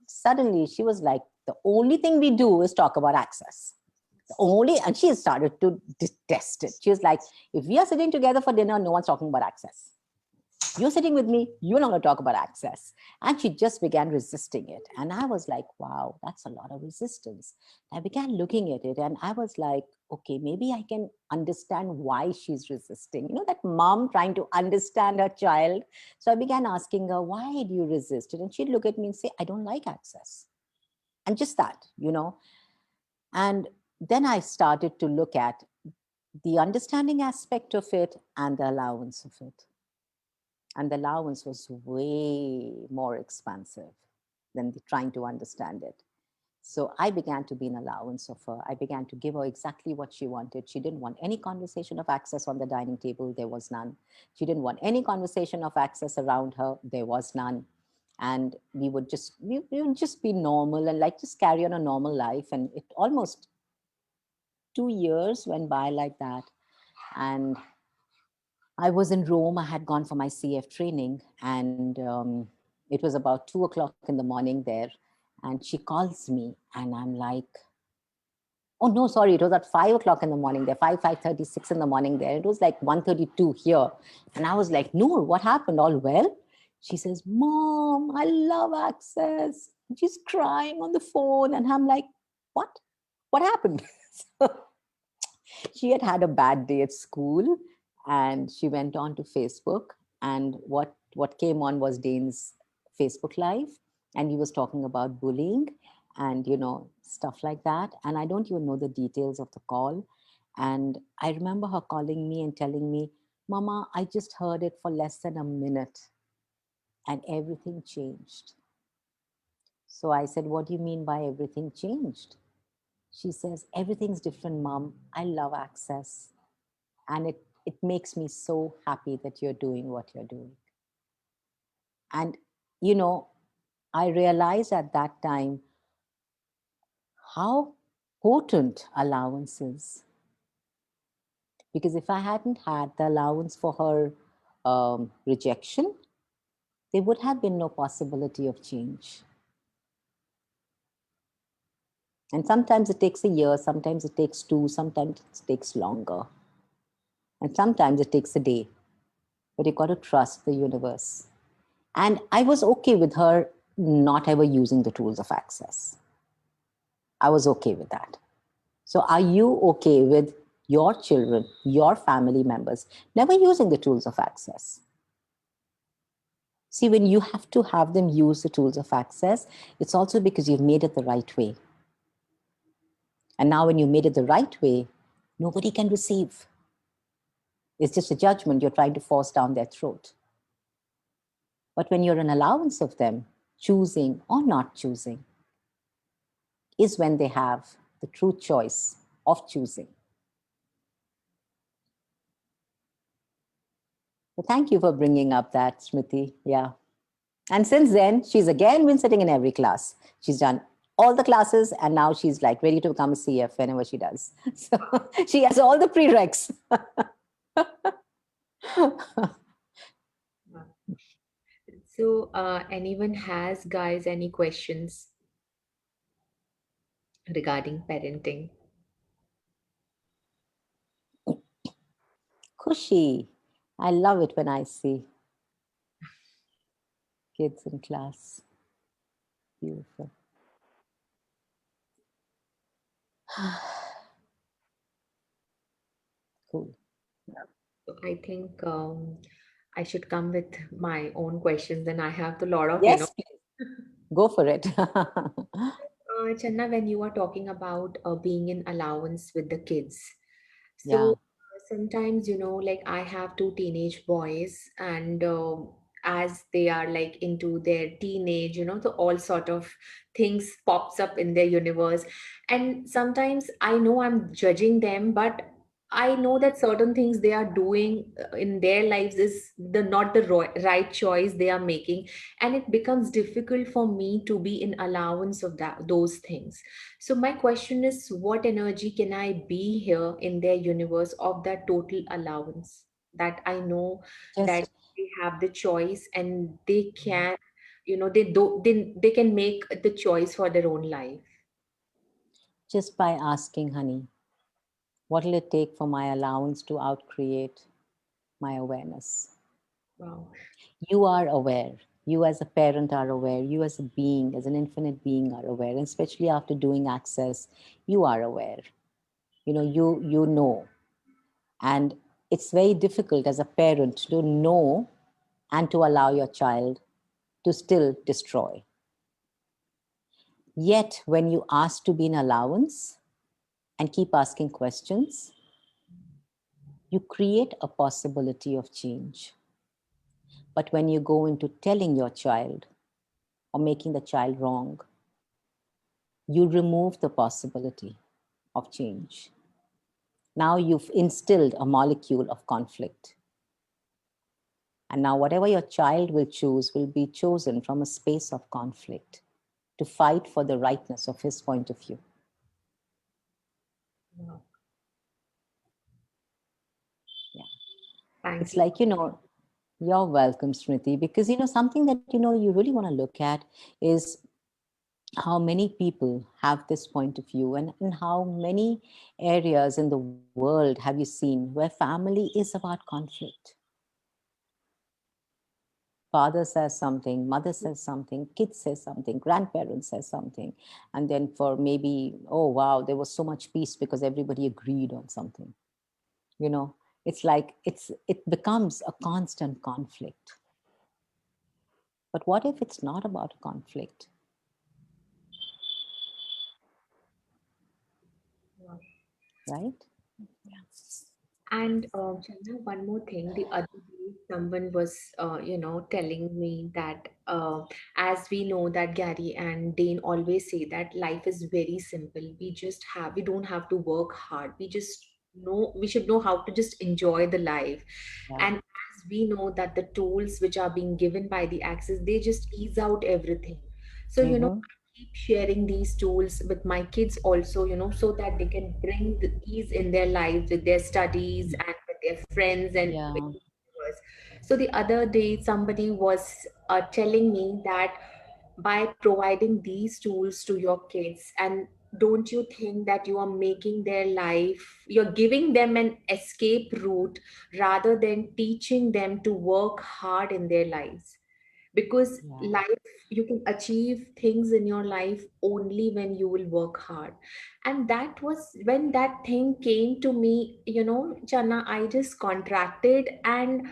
suddenly she was like, the only thing we do is talk about access. And she started to detest it. She was like, if we are sitting together for dinner, no one's talking about access. you're sitting with me, you're not going to talk about access. And she just began resisting it. And I was like, wow, that's a lot of resistance. I began looking at it and I was like, okay, maybe I can understand why she's resisting. You know, that mom trying to understand her child. So I began asking her, why do you resist it? And she'd look at me and say, I don't like access. And just that, you know. And then I started to look at the understanding aspect of it and the allowance of it. And the allowance was way more expansive than trying to understand it. So I began to be an allowance of her. I began to give her exactly what she wanted. She didn't want any conversation of access on the dining table. There was none. She didn't want any conversation of access around her. There was none. And we would just be normal and like just carry on a normal life. And it almost 2 years went by like that. And I was in Rome. I had gone for my CF training, and it was about 2 o'clock in the morning there. And she calls me, and I'm like, oh no, sorry, it was at 5 o'clock in the morning there, 5:36 in the morning there. It was like 1:32 here. And I was like, Noor, what happened? All well? She says, Mom, I love access. And she's crying on the phone. And I'm like, what? What happened? So she had had a bad day at school and she went on to Facebook. And what came on was Dane's Facebook Live. And he was talking about bullying and, you know, stuff like that. And I don't even know the details of the call. And I remember her calling me and telling me, Mama, I just heard it for less than a minute and everything changed. So I said, what do you mean by everything changed? She says, everything's different, Mom. I love access. And it makes me so happy that you're doing what you're doing. And, you know, I realized at that time how potent allowance is. Because if I hadn't had the allowance for her rejection, there would have been no possibility of change. And sometimes it takes a year, sometimes it takes two, sometimes it takes longer. And sometimes it takes a day. But you've got to trust the universe. And I was okay with her not ever using the tools of access. I was okay with that. So are you okay with your children, your family members, never using the tools of access? See, when you have to have them use the tools of access, it's also because you've made it the right way. And now when you made it the right way, nobody can receive. It's just a judgment you're trying to force down their throat. But when you're an allowance of them, choosing or not choosing, is when they have the true choice of choosing. So thank you for bringing up that, Smriti. Yeah. And since then, she's again been sitting in every class. She's done all the classes and now she's like ready to become a CF whenever she does. So she has all the prereqs. So, anyone has, guys, any questions regarding parenting? Kushi. I love it when I see kids in class. Beautiful. Cool. So I think I should come with my own questions, and I have a lot of, Yes, please. Go for it. Channa, when you are talking about being in allowance with the kids, Yeah. so sometimes, like I have two teenage boys, and as they are like into their teenage, so all sort of things pops up in their universe, and sometimes I know I'm judging them, but I know that certain things they are doing in their lives is the not the right choice they are making, and it becomes difficult for me to be in allowance of those things. So my question is, what energy can I be here in their universe of that total allowance, that I know that Just they have the choice and they can, they can make the choice for their own life. just by asking, honey, what will it take for my allowance to outcreate my awareness? Wow. You are aware. You as a parent are aware. You as a being, as an infinite being are aware. And especially after doing access, you are aware. You know. And it's very difficult as a parent to know and to allow your child to still destroy. Yet, when you ask to be an allowance and keep asking questions, you create a possibility of change. But when you go into telling your child or making the child wrong, you remove the possibility of change. Now you've instilled a molecule of conflict. And now whatever your child will choose will be chosen from a space of conflict to fight for the rightness of his point of view. Wow. Yeah. Thank It's you. like, you're welcome, Smriti, because, something that, you really want to look at is how many people have this point of view, and how many areas in the world have you seen where family is about conflict. Father says something, mother says something, kids says something, grandparents says something, and then for maybe, oh wow, there was so much peace because everybody agreed on something. It's like it becomes a constant conflict. But what if it's not about a conflict? Wow. Right? And Chandana, one more thing. The other day, someone was, telling me that as we know that Gary and Dane always say that life is very simple. We don't have to work hard. We should know how to just enjoy the life. Yeah. And as we know that the tools which are being given by the Access, they just ease out everything. So, Mm-hmm. keep sharing these tools with my kids also, so that they can bring the ease in their lives with their studies and with their friends and with Yeah. neighbors. So the other day, somebody was telling me that by providing these tools to your kids, and don't you think that you are making their life, you're giving them an escape route rather than teaching them to work hard in their lives? Because Yeah. life, you can achieve things in your life only when you will work hard. And that was when that thing came to me, Channa, I just contracted, and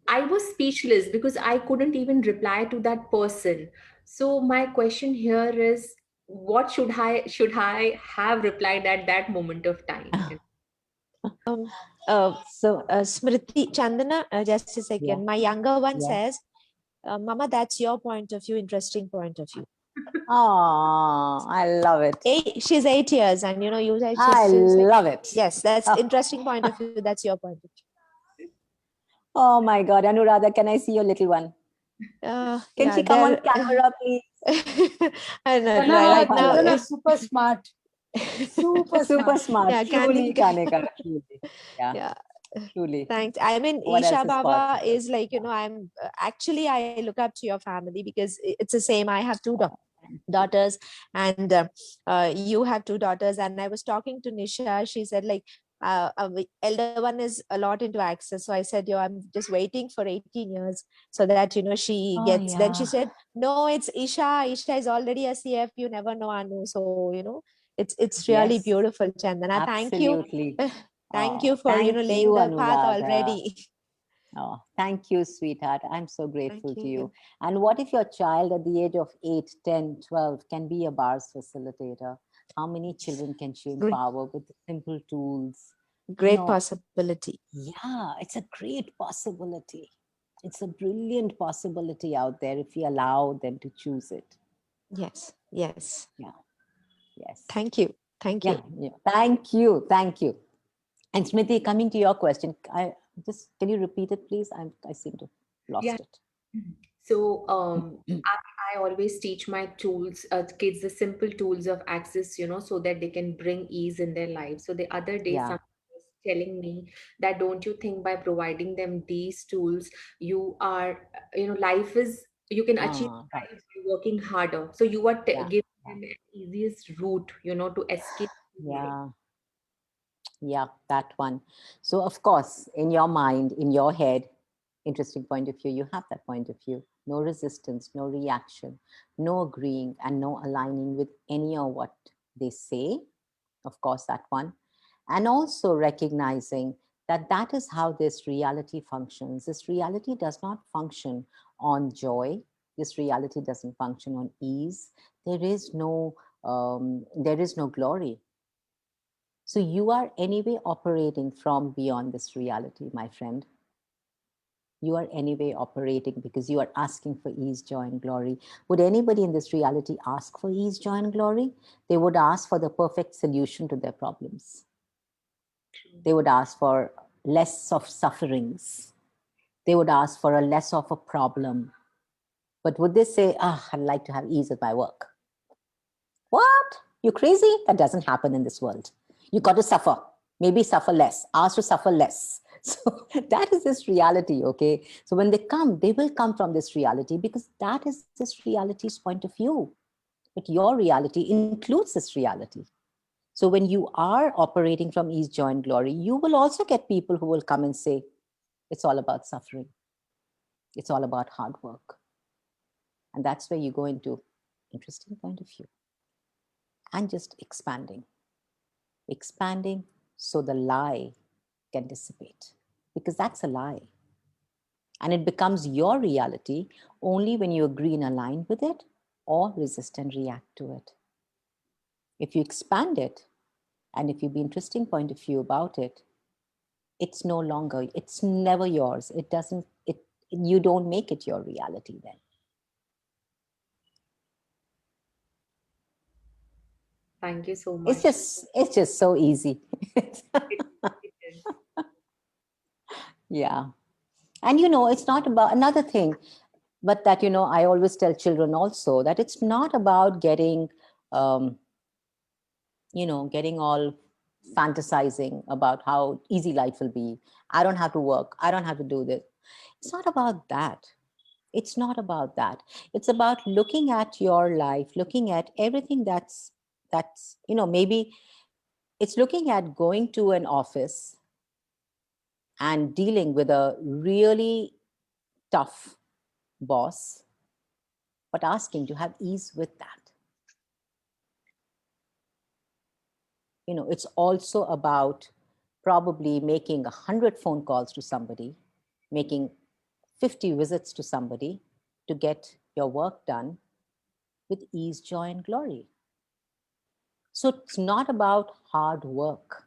I was speechless because I couldn't even reply to that person. So my question here is, what should I have replied at that moment of time? Um, So Smriti, Chandana, just a yeah, second. My younger one yeah. says, Mama, that's your point of view, interesting point of view. Oh, I love it. She's 8 years, and you said I she's like, love it. yes, that's Oh, interesting point of view. That's your point of oh my God, Anuradha, can I see your little one? view. Can Yeah, she come on they're. camera, please? I know, Hi, right Chandana, now. Pallavi. Chandana, super smart. Super Super smart. smart. Yeah, Truly, Candy. Kanika. Truly. Yeah, Yeah. truly. Thanks. I mean, What Isha else is Baba possible? is like, I'm actually, I look up to your family because it's the same. I have two daughters, and you have two daughters. And I was talking to Nisha. She said, like, the elder one is a lot into access. So I said, yo, I'm just waiting for 18 years so that, she Oh, gets. Then she yeah. said, no, it's Isha. Isha is already a CF. You never know, Anu. So, it's really Yes, beautiful, Chandana. Thank you. absolutely. Thank Oh, you for, thank you, laying the path Anuradha. already. Oh, thank you, sweetheart. I'm so Thank grateful to you. you. And what if your child at the age of 8, 10, 12 can be a bars facilitator? How many children can she Great, empower with simple tools? You great know, possibility. yeah, it's a great possibility. It's a brilliant possibility out there if we allow them to choose it. Yes, yes. Yeah, yes. Thank you. Thank Yeah, you. yeah. Thank you. Thank you. And Smriti, coming to your question, can you repeat it, please? I seem to have Yeah. lost it. So I always teach my kids the simple tools of access, so that they can bring ease in their life. So the other day, Yeah. someone was telling me that don't you think by providing them these tools, life is, you can achieve Right. life by working harder. So you are Yeah. giving Yeah. them an easiest route, to escape life. Yeah. Yeah. That one. So, of course, in your mind, in your head, interesting point of view, you have that point of view. No resistance, no reaction, no agreeing, and no aligning with any of what they say. Of course, that one. And also recognizing that that is how this reality functions. This reality does not function on joy. This reality doesn't function on ease. There is no glory. So you are anyway operating from beyond this reality, my friend. You are anyway operating because you are asking for ease, joy, and glory. Would anybody in this reality ask for ease, joy, and glory? They would ask for the perfect solution to their problems. They would ask for less of sufferings. They would ask for a less of a problem. But would they say, I'd like to have ease at my work? What? You crazy? That doesn't happen in this world. You got to suffer. Maybe suffer less. Ask to suffer less. So that is this reality, okay? So when they come, they will come from this reality because that is this reality's point of view. But your reality includes this reality. So when you are operating from ease, joy, and glory, you will also get people who will come and say, it's all about suffering. It's all about hard work. And that's where you go into interesting point of view. And just expanding so the lie can dissipate, because that's a lie. And it becomes your reality only when you agree and align with it or resist and react to it. If you expand it, and if you be interesting point of view about it, it's no longer, it's never yours. You don't make it your reality then. Thank you so much. It's just so easy. It is. Yeah. And it's not about another thing, but that, I always tell children also that it's not about getting, getting all fantasizing about how easy life will be. I don't have to work. I don't have to do this. It's not about that. It's not about that. It's about looking at your life, looking at everything that's, maybe it's looking at going to an office and dealing with a really tough boss, but asking to have ease with that. It's also about probably making 100 phone calls to somebody, making 50 visits to somebody to get your work done with ease, joy, and glory. So it's not about hard work.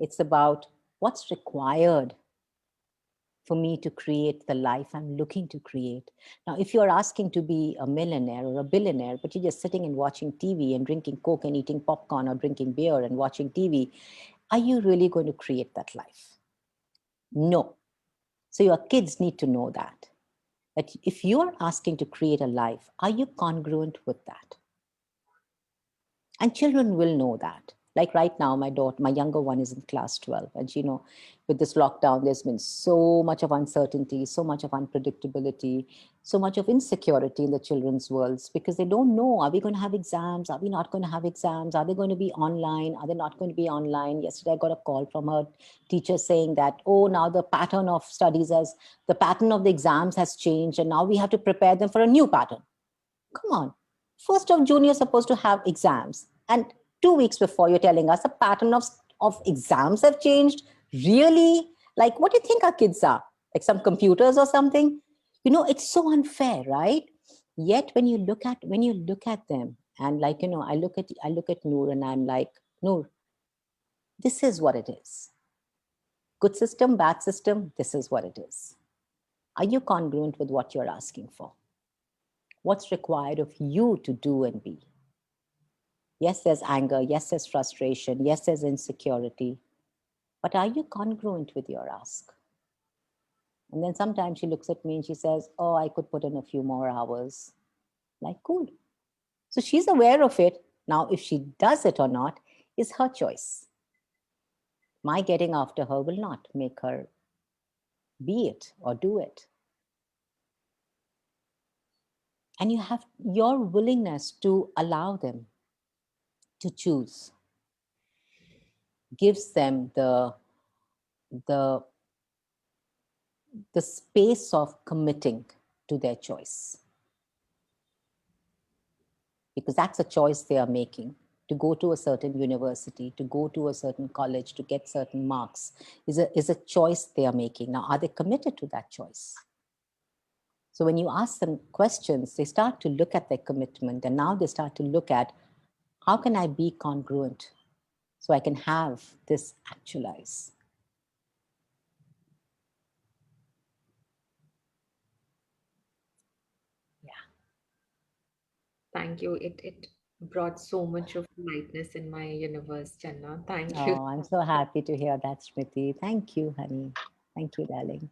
It's about what's required for me to create the life I'm looking to create. Now, if you're asking to be a millionaire or a billionaire, but you're just sitting and watching TV and drinking Coke and eating popcorn or drinking beer and watching TV, are you really going to create that life? No. So your kids need to know that if you are asking to create a life, are you congruent with that? And children will know that. Like right now, my younger one is in class 12. And with this lockdown, there's been so much of uncertainty, so much of unpredictability, so much of insecurity in the children's worlds because they don't know, are we going to have exams? Are we not going to have exams? Are they going to be online? Are they not going to be online? Yesterday, I got a call from a teacher saying that, now the pattern of the pattern of the exams has changed. And now we have to prepare them for a new pattern. Come on. 1st of June, you're supposed to have exams. And 2 weeks before, you're telling us the pattern of exams have changed. Really? Like, what do you think our kids are? Like some computers or something? It's so unfair, right? Yet when you look at them, and I look at Noor and I'm like, Noor, this is what it is. Good system, bad system, this is what it is. Are you congruent with what you're asking for? What's required of you to do and be? Yes, there's anger. Yes, there's frustration. Yes, there's insecurity. But are you congruent with your ask? And then sometimes she looks at me and she says, I could put in a few more hours. Like, cool. So she's aware of it. Now, if she does it or not is her choice. My getting after her will not make her be it or do it. And you have your willingness to allow them to choose gives them the the space of committing to their choice. Because that's a choice they are making. To go to a certain university, to go to a certain college, to get certain marks is a choice they are making. Now, are they committed to that choice? So when you ask them questions, they start to look at their commitment, and now they start to look at, how can I be congruent so I can have this actualize? Thank you. It brought so much of lightness in my universe, Channa. Thank you. Oh, I'm so happy to hear that, Smriti. Thank you, honey. Thank you, darling.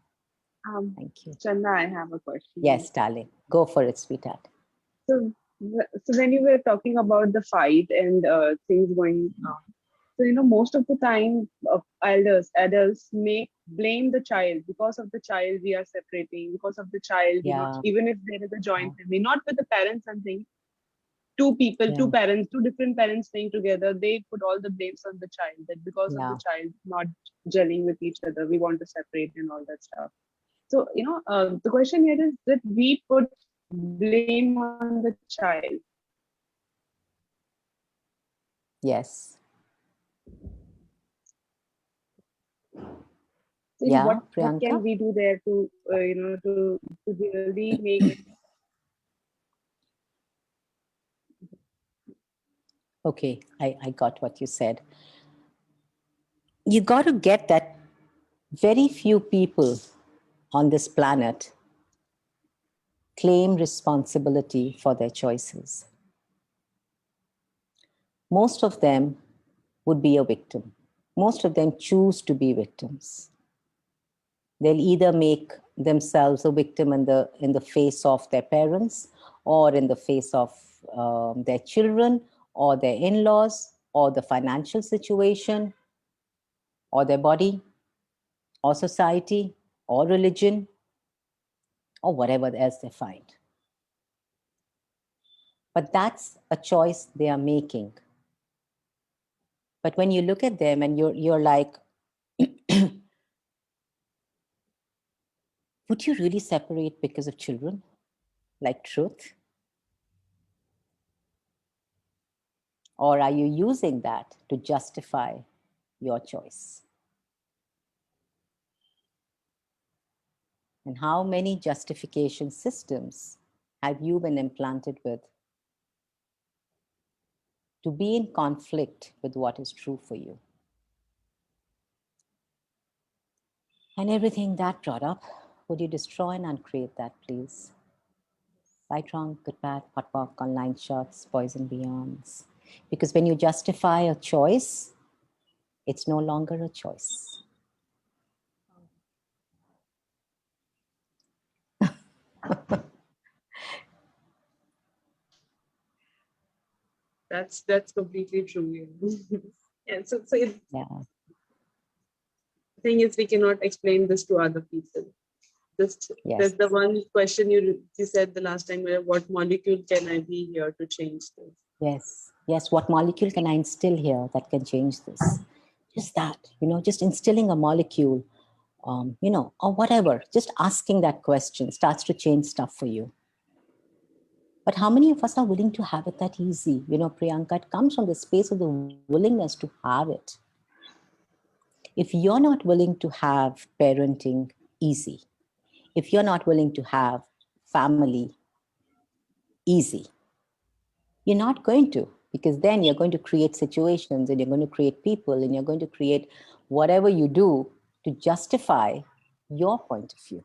Thank you. Channa, I have a question. Yes, darling. Go for it, sweetheart. So, so when you were talking about the fight and things going on, so most of the time, adults make blame the child because of the child we are separating, because of the child, Yeah. even if there is a joint Yeah. family, not with the parents and things. Two people, Yeah. two parents, two different parents staying together, they put all the blames on the child that because of Yeah. the child not gelling with each other, we want to separate and all that stuff. So, the question here is that we put blame on the child. Yes. So, Yeah, what Priyanka? can we do there to, to really make. Okay, I got what you said. You got to get that very few people on this planet claim responsibility for their choices. Most of them would be a victim. Most of them choose to be victims. They'll either make themselves a victim in the face of their parents, or in the face of their children, or their in-laws, or the financial situation, or their body, or society, or religion, or whatever else they find. But that's a choice they are making. But when you look at them and you're like, would you really separate because of children? Like truth? Or are you using that to justify your choice? And how many justification systems have you been implanted with to be in conflict with what is true for you? And everything that brought up, would you destroy and uncreate that, please? Right, wrong, good, bad, hot walk, online shots, boys and beyonds. Because when you justify a choice, it's no longer a choice. That's completely true. Yeah. So the Yeah. thing is, we cannot explain this to other people. Just Yes. there's the one question you said the last time, where what molecule can I be here to change this? Yes. Yes. What molecule can I instill here that can change this? Just that, just instilling a molecule, or whatever, just asking that question starts to change stuff for you. But how many of us are willing to have it that easy? Priyanka, it comes from the space of the willingness to have it. If you're not willing to have parenting easy, if you're not willing to have family easy, you're not going to, because then you're going to create situations and you're going to create people and you're going to create whatever you do to justify your point of view.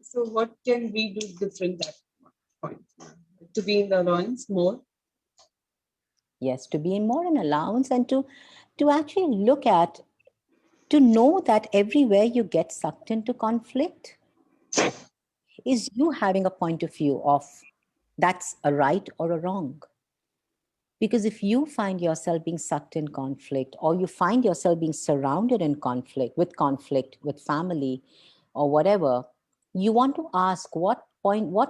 So what can we do different at that point? To be in the allowance more? Yes, to be more in allowance, and to actually look at, to know that everywhere you get sucked into conflict is you having a point of view of that's a right or a wrong. Because if you find yourself being sucked in conflict, or you find yourself being surrounded in conflict with family or whatever, you want to ask, what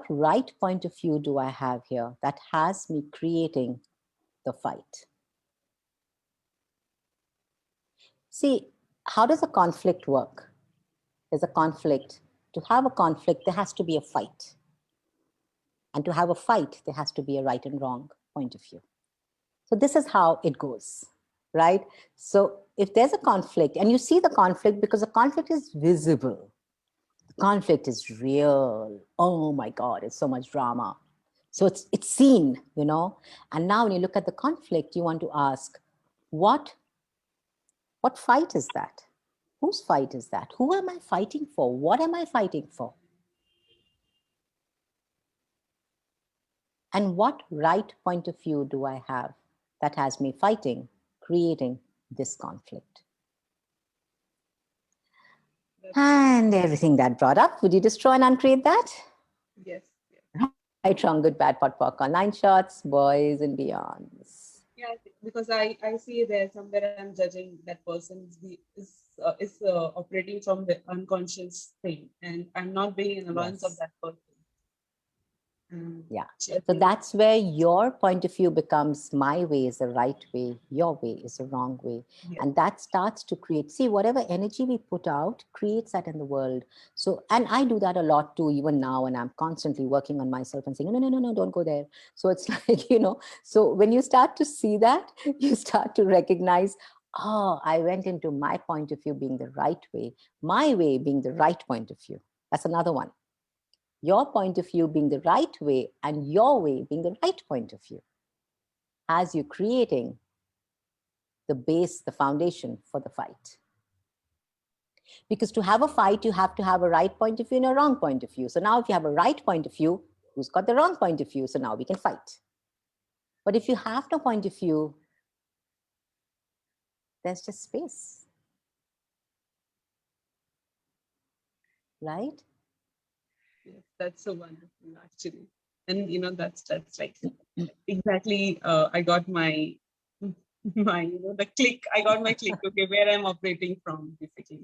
right point of view do I have here that has me creating the fight? See, how does a conflict work? There's a conflict. To have a conflict, there has to be a fight. And to have a fight, there has to be a right and wrong point of view. So this is how it goes, right? So if there's a conflict, and you see the conflict because the conflict is visible, the conflict is real. Oh my God, it's so much drama. So it's seen, you know. And now when you look at the conflict, you want to ask, what fight is that? Whose fight is that? Who am I fighting for? What am I fighting for? And what right point of view do I have that has me fighting, creating this conflict? And everything that brought up, would you destroy and uncreate that? Yes. Right, wrong, good, bad, pot, pock, on 9 shots, boys and beyonds. Yeah, because I see there somewhere I'm judging that person is operating from the unconscious thing, and I'm not being in allowance of Yes. that person. Yeah. I So think- that's where your point of view becomes my way is the right way, your way is the wrong way. Yes. And that starts to create, see, whatever energy we put out creates that in the world. So, and I do that a lot too, even now, and I'm constantly working on myself and saying, no, don't go there. So it's like, you know, so when you start to see that, you start to recognize, oh, I went into my point of view being the right way, my way being the right point of view. That's another one. Your point of view being the right way and your way being the right point of view, as you're creating the base, the foundation for the fight. Because to have a fight, you have to have a right point of view and a wrong point of view. So now if you have a right point of view, who's got the wrong point of view? So now we can fight. But if you have no point of view, there's just space. Right? Yes, that's so wonderful, actually. And you know, that's like exactly. I got my the click. I got my click. Okay, where I'm operating from, basically.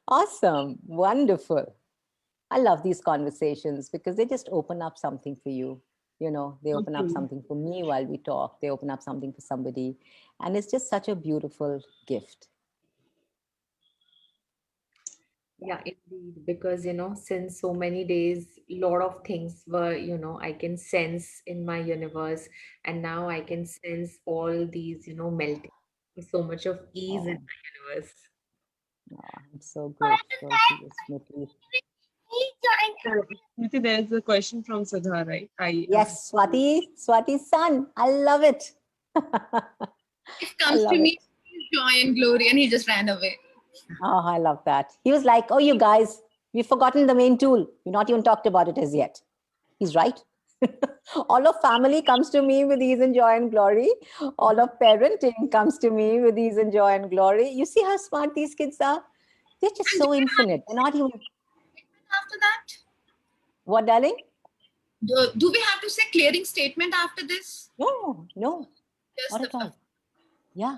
Awesome. Wonderful. I love these conversations because they just open up something for you. You know, they open up Okay. something for me while we talk. They open up something for somebody. And it's just such a beautiful gift. Yeah, indeed. Because, since so many days, lot of things were, I can sense in my universe, and now I can sense all these, melting. So much of ease in Oh, my universe. I'm so grateful to you, Smriti. Smriti, there is a question from Sudha, right? Yes, Swati's son. I love it. It I comes to love me, it. joy and glory, and he just ran away. Oh, I love that. He was like, oh, you guys, we've forgotten the main tool. We've not even talked about it as yet. He's right. All of family comes to me with ease and joy and glory. All of parenting comes to me with ease and joy and glory. You see how smart these kids are? They're just And so infinite. They're not even. after that, What, darling? do we have to say clearing statement after this? No, Just not the at all. Yeah.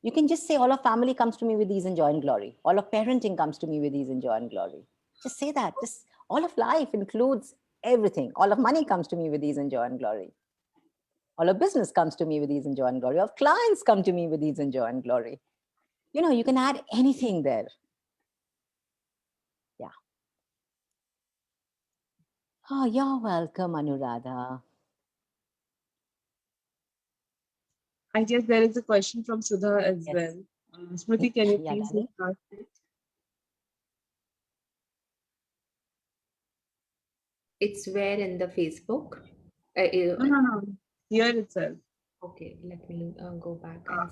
You can just say all of family comes to me with ease and joy and glory. All of parenting comes to me with ease and joy and glory. Just say that. Just all of life includes everything. All of money comes to me with ease and joy and glory. All of business comes to me with ease and joy and glory. All of clients come to me with ease and joy and glory. You know, you can add anything there. Yeah. Oh, you're welcome, Anuradha. I guess there is a question from Sudha as Yes. well. Smriti, can you Yeah, please darling. ask it? It's where in the Facebook? No. Here itself. Okay, let me go back and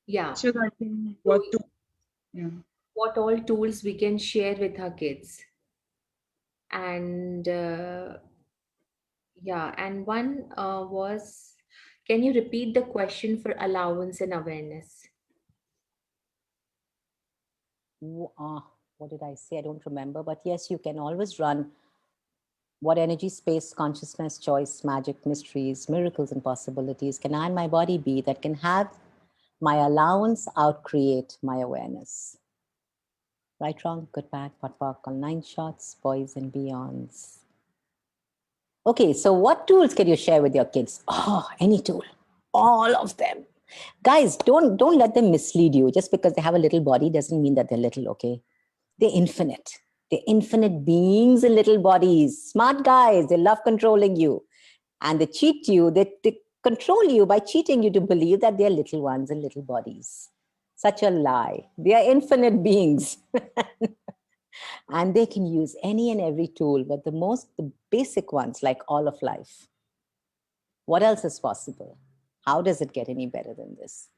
yeah. Sure, I think So what to. Yeah. what all tools we can share with our kids. And yeah, and one was, can you repeat the question for allowance and awareness? What did I say? I don't remember. But yes, you can always run what energy, space, consciousness, choice, magic, mysteries, miracles, and possibilities can I and my body be that can have my allowance outcreate my awareness? Right, wrong, good, bad, pot, pock, on 9 shots, boys and beyonds. Okay, so what tools can you share with your kids? Oh, any tool, all of them. Guys, don't let them mislead you. Just because they have a little body doesn't mean that they're little, okay? They're infinite. They're infinite beings in little bodies. Smart guys, they love controlling you. And they cheat you, they control you by cheating you to believe that they're little ones in little bodies. Such a lie. They are infinite beings. And they can use any and every tool, but the basic ones, like all of life. What else is possible? How does it get any better than this?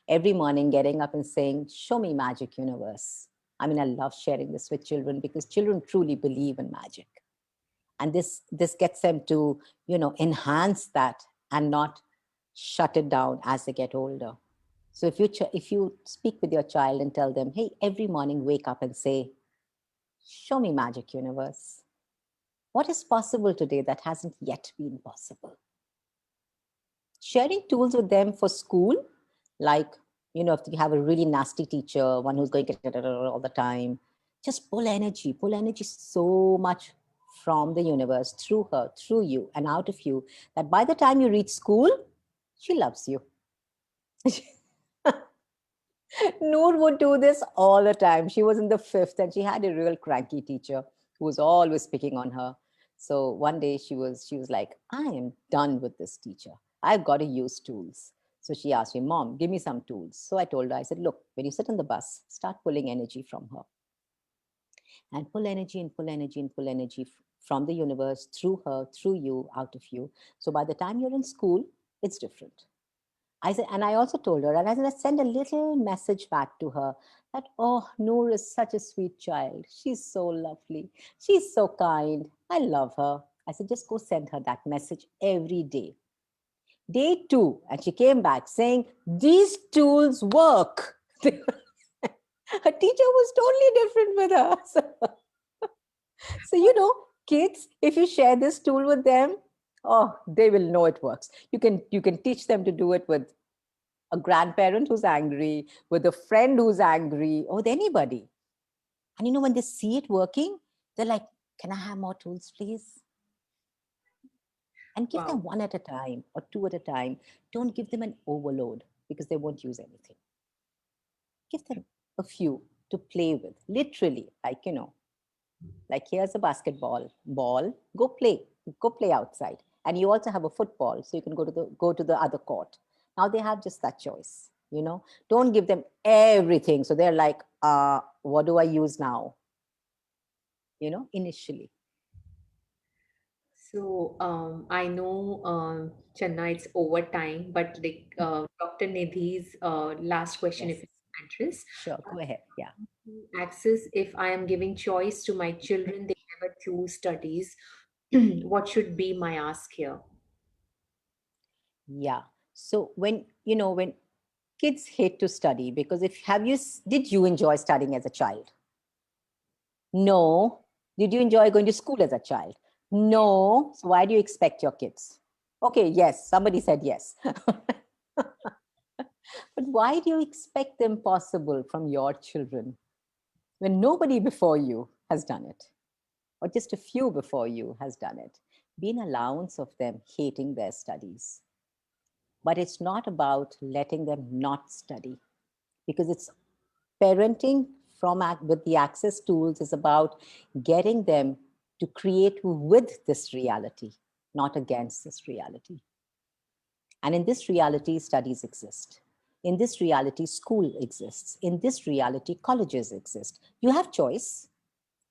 Every morning getting up and saying, show me magic, universe. I mean, I love sharing this with children because children truly believe in magic. And this gets them to, enhance that and not shut it down as they get older. So if you speak with your child and tell them, hey, every morning wake up and say, show me magic, universe. What is possible today that hasn't yet been possible? Sharing tools with them for school, like, if you have a really nasty teacher, one who's going all the time, just pull energy so much from the universe, through her, through you, and out of you, that by the time you reach school, she loves you. Noor would do this all the time. She was in the 5th and she had a real cranky teacher who was always picking on her. So one day she was like, I am done with this teacher. I've got to use tools. So she asked me, Mom, give me some tools. So I told her, I said, look, when you sit on the bus, start pulling energy from her. And pull energy and pull energy and pull energy from the universe, through her, through you, out of you. So by the time you're in school, it's different. I said, and I also told her, and I said, I send a little message back to her that, oh, Noor is such a sweet child. She's so lovely. She's so kind. I love her. I said, just go send her that message every day. Day 2, and she came back saying, these tools work. Her teacher was totally different with her. So, kids, if you share this tool with them, oh, they will know it works. You can teach them to do it with a grandparent who's angry, with a friend who's angry, or with anybody. And when they see it working, they're like, can I have more tools, please? And give them one at a time or 2 at a time. Don't give them an overload because they won't use anything. Give them a few to play with, literally, like here's a basketball ball, go play outside. And you also have a football, so you can go to the other court. Now they have just that choice. Don't give them everything, so they're like, what do I use now? Initially. So I know, Channa, it's over time, but like Dr. Nidhi's last question, Yes. if it's interest. Sure, go ahead. Yeah. Access, if I am giving choice to my children, they never choose studies. What should be my ask here? Yeah. So when kids hate to study, because did you enjoy studying as a child? No. Did you enjoy going to school as a child? No. So why do you expect your kids? Okay, yes, somebody said yes. But why do you expect the impossible from your children when nobody before you has done it? Or just a few before you has done it? Be an allowance of them hating their studies. But it's not about letting them not study, because it's parenting with the access tools is about getting them to create with this reality, not against this reality. And in this reality, studies exist. In this reality, school exists. In this reality, colleges exist. You have choice,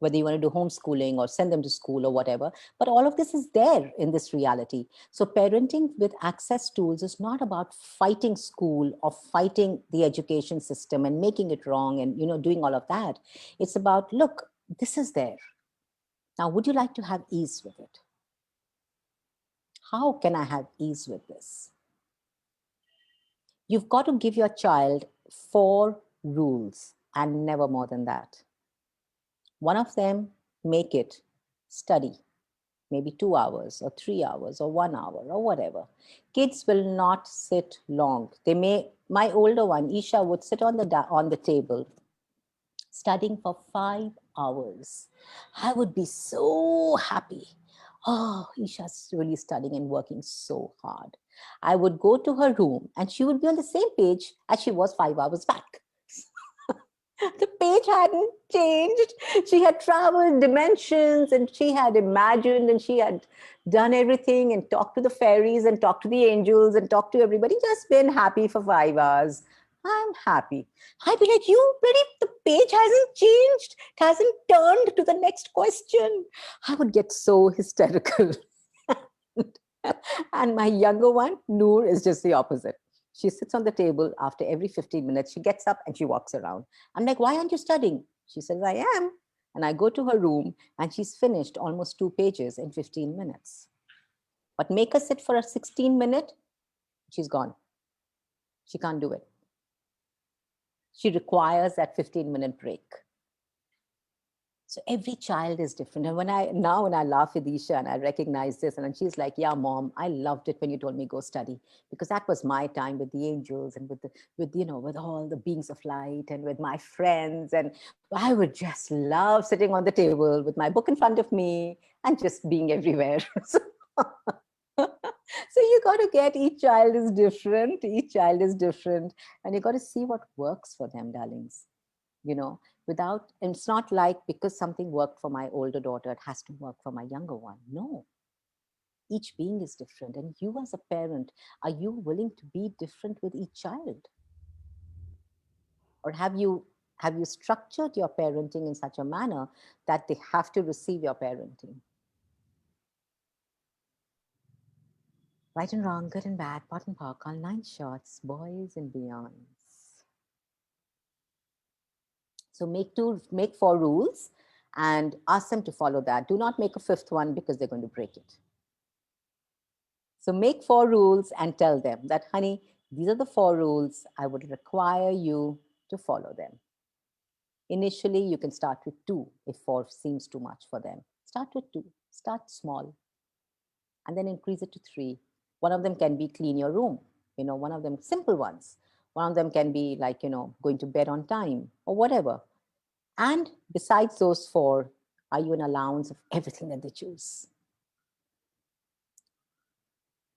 whether you want to do homeschooling or send them to school or whatever. But all of this is there in this reality. So parenting with access tools is not about fighting school or fighting the education system and making it wrong and doing all of that. It's about, look, this is there. Now, would you like to have ease with it? How can I have ease with this? You've got to give your child 4 rules and never more than that. One of them, make it study, maybe 2 hours or 3 hours or 1 hour or whatever. Kids will not sit long. My older one, Isha, would sit on the table studying for 5 hours. I would be so happy. oh, Isha's really studying and working so hard. I would go to her room and she would be on the same page as she was 5 hours back. The page hadn't changed. She had traveled dimensions and she had imagined and she had done everything and talked to the fairies and talked to the angels and talked to everybody, just been happy for 5 hours. I'm happy. I'd be like, you really, the page hasn't changed. It hasn't turned to the next question. I would get so hysterical. And my younger one, Noor, is just the opposite. She sits on the table after every 15 minutes. She gets up and she walks around. I'm like, why aren't you studying? She says, I am. And I go to her room and she's finished almost 2 pages in 15 minutes. But make her sit for a 16-minute, she's gone. She can't do it. She requires that 15-minute break. So every child is different. And when I laugh with Isha and I recognize this, and she's like, yeah, mom, I loved it when you told me go study, because that was my time with the angels and with all the beings of light and with my friends. And I would just love sitting on the table with my book in front of me and just being everywhere. So you got to get, each child is different. Each child is different. And you got to see what works for them, darlings. And it's not like because something worked for my older daughter, it has to work for my younger one. No, each being is different. And you as a parent, are you willing to be different with each child? Or have you structured your parenting in such a manner that they have to receive your parenting? Right and wrong, good and bad, pot and pock, all 9 shots, boys and beyonds. So make 4 rules and ask them to follow that. Do not make a 5th one because they're going to break it. So make 4 rules and tell them that, honey, these are the 4 rules. I would require you to follow them. Initially, you can start with 2 if 4 seems too much for them. Start with 2. Start small. And then increase it to 3. One of them can be clean your room. One of them, simple ones. One of them can be like, going to bed on time or whatever. And besides those 4, are you an allowance of everything that they choose?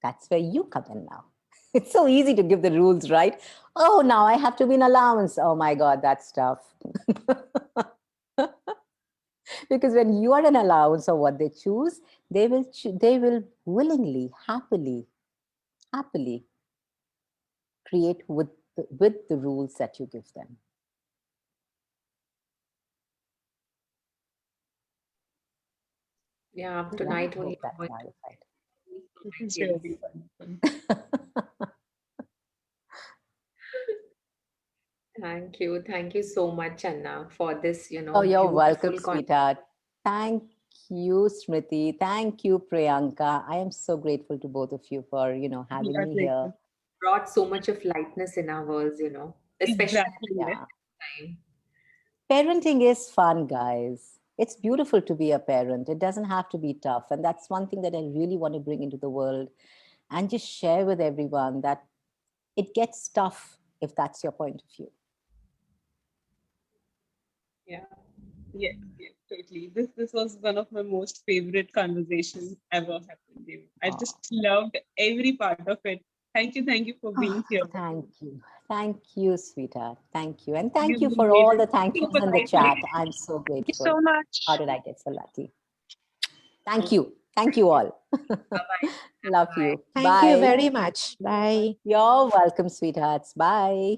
That's where you come in now. It's so easy to give the rules, right? Oh, now I have to be an allowance. Oh my God, that's tough. Because when you are an allowance of what they choose, they will willingly, happily create with the rules that you give them. Yeah, Yeah, tonight I only hope that I got clarified. This is yes. really wonderful. Thank you. Thank you so much, Anna, for this, Oh, you're welcome, beautiful sweetheart. Thank you, Smriti. Thank you, Priyanka. I am so grateful to both of you for, We having are me here. grateful. brought so much of lightness in our worlds, especially Exactly. Yeah. time. Parenting is fun, guys. It's beautiful to be a parent. It doesn't have to be tough. And that's one thing that I really want to bring into the world and just share with everyone, that it gets tough if that's your point of view. Yeah. Yes, yes, totally. This was one of my most favorite conversations ever happened, David. I Oh, just loved every part of it. Thank you for being here. thank you. Thank you, sweetheart. Thank you. And thank You you for made all it the thank yous super in the nice. Thank chat. I'm so you so grateful. How much. did I get so lucky? Thank you. Thank you all. Love Bye. you. Thank you Bye. very much. Bye. You're welcome, sweethearts. Bye.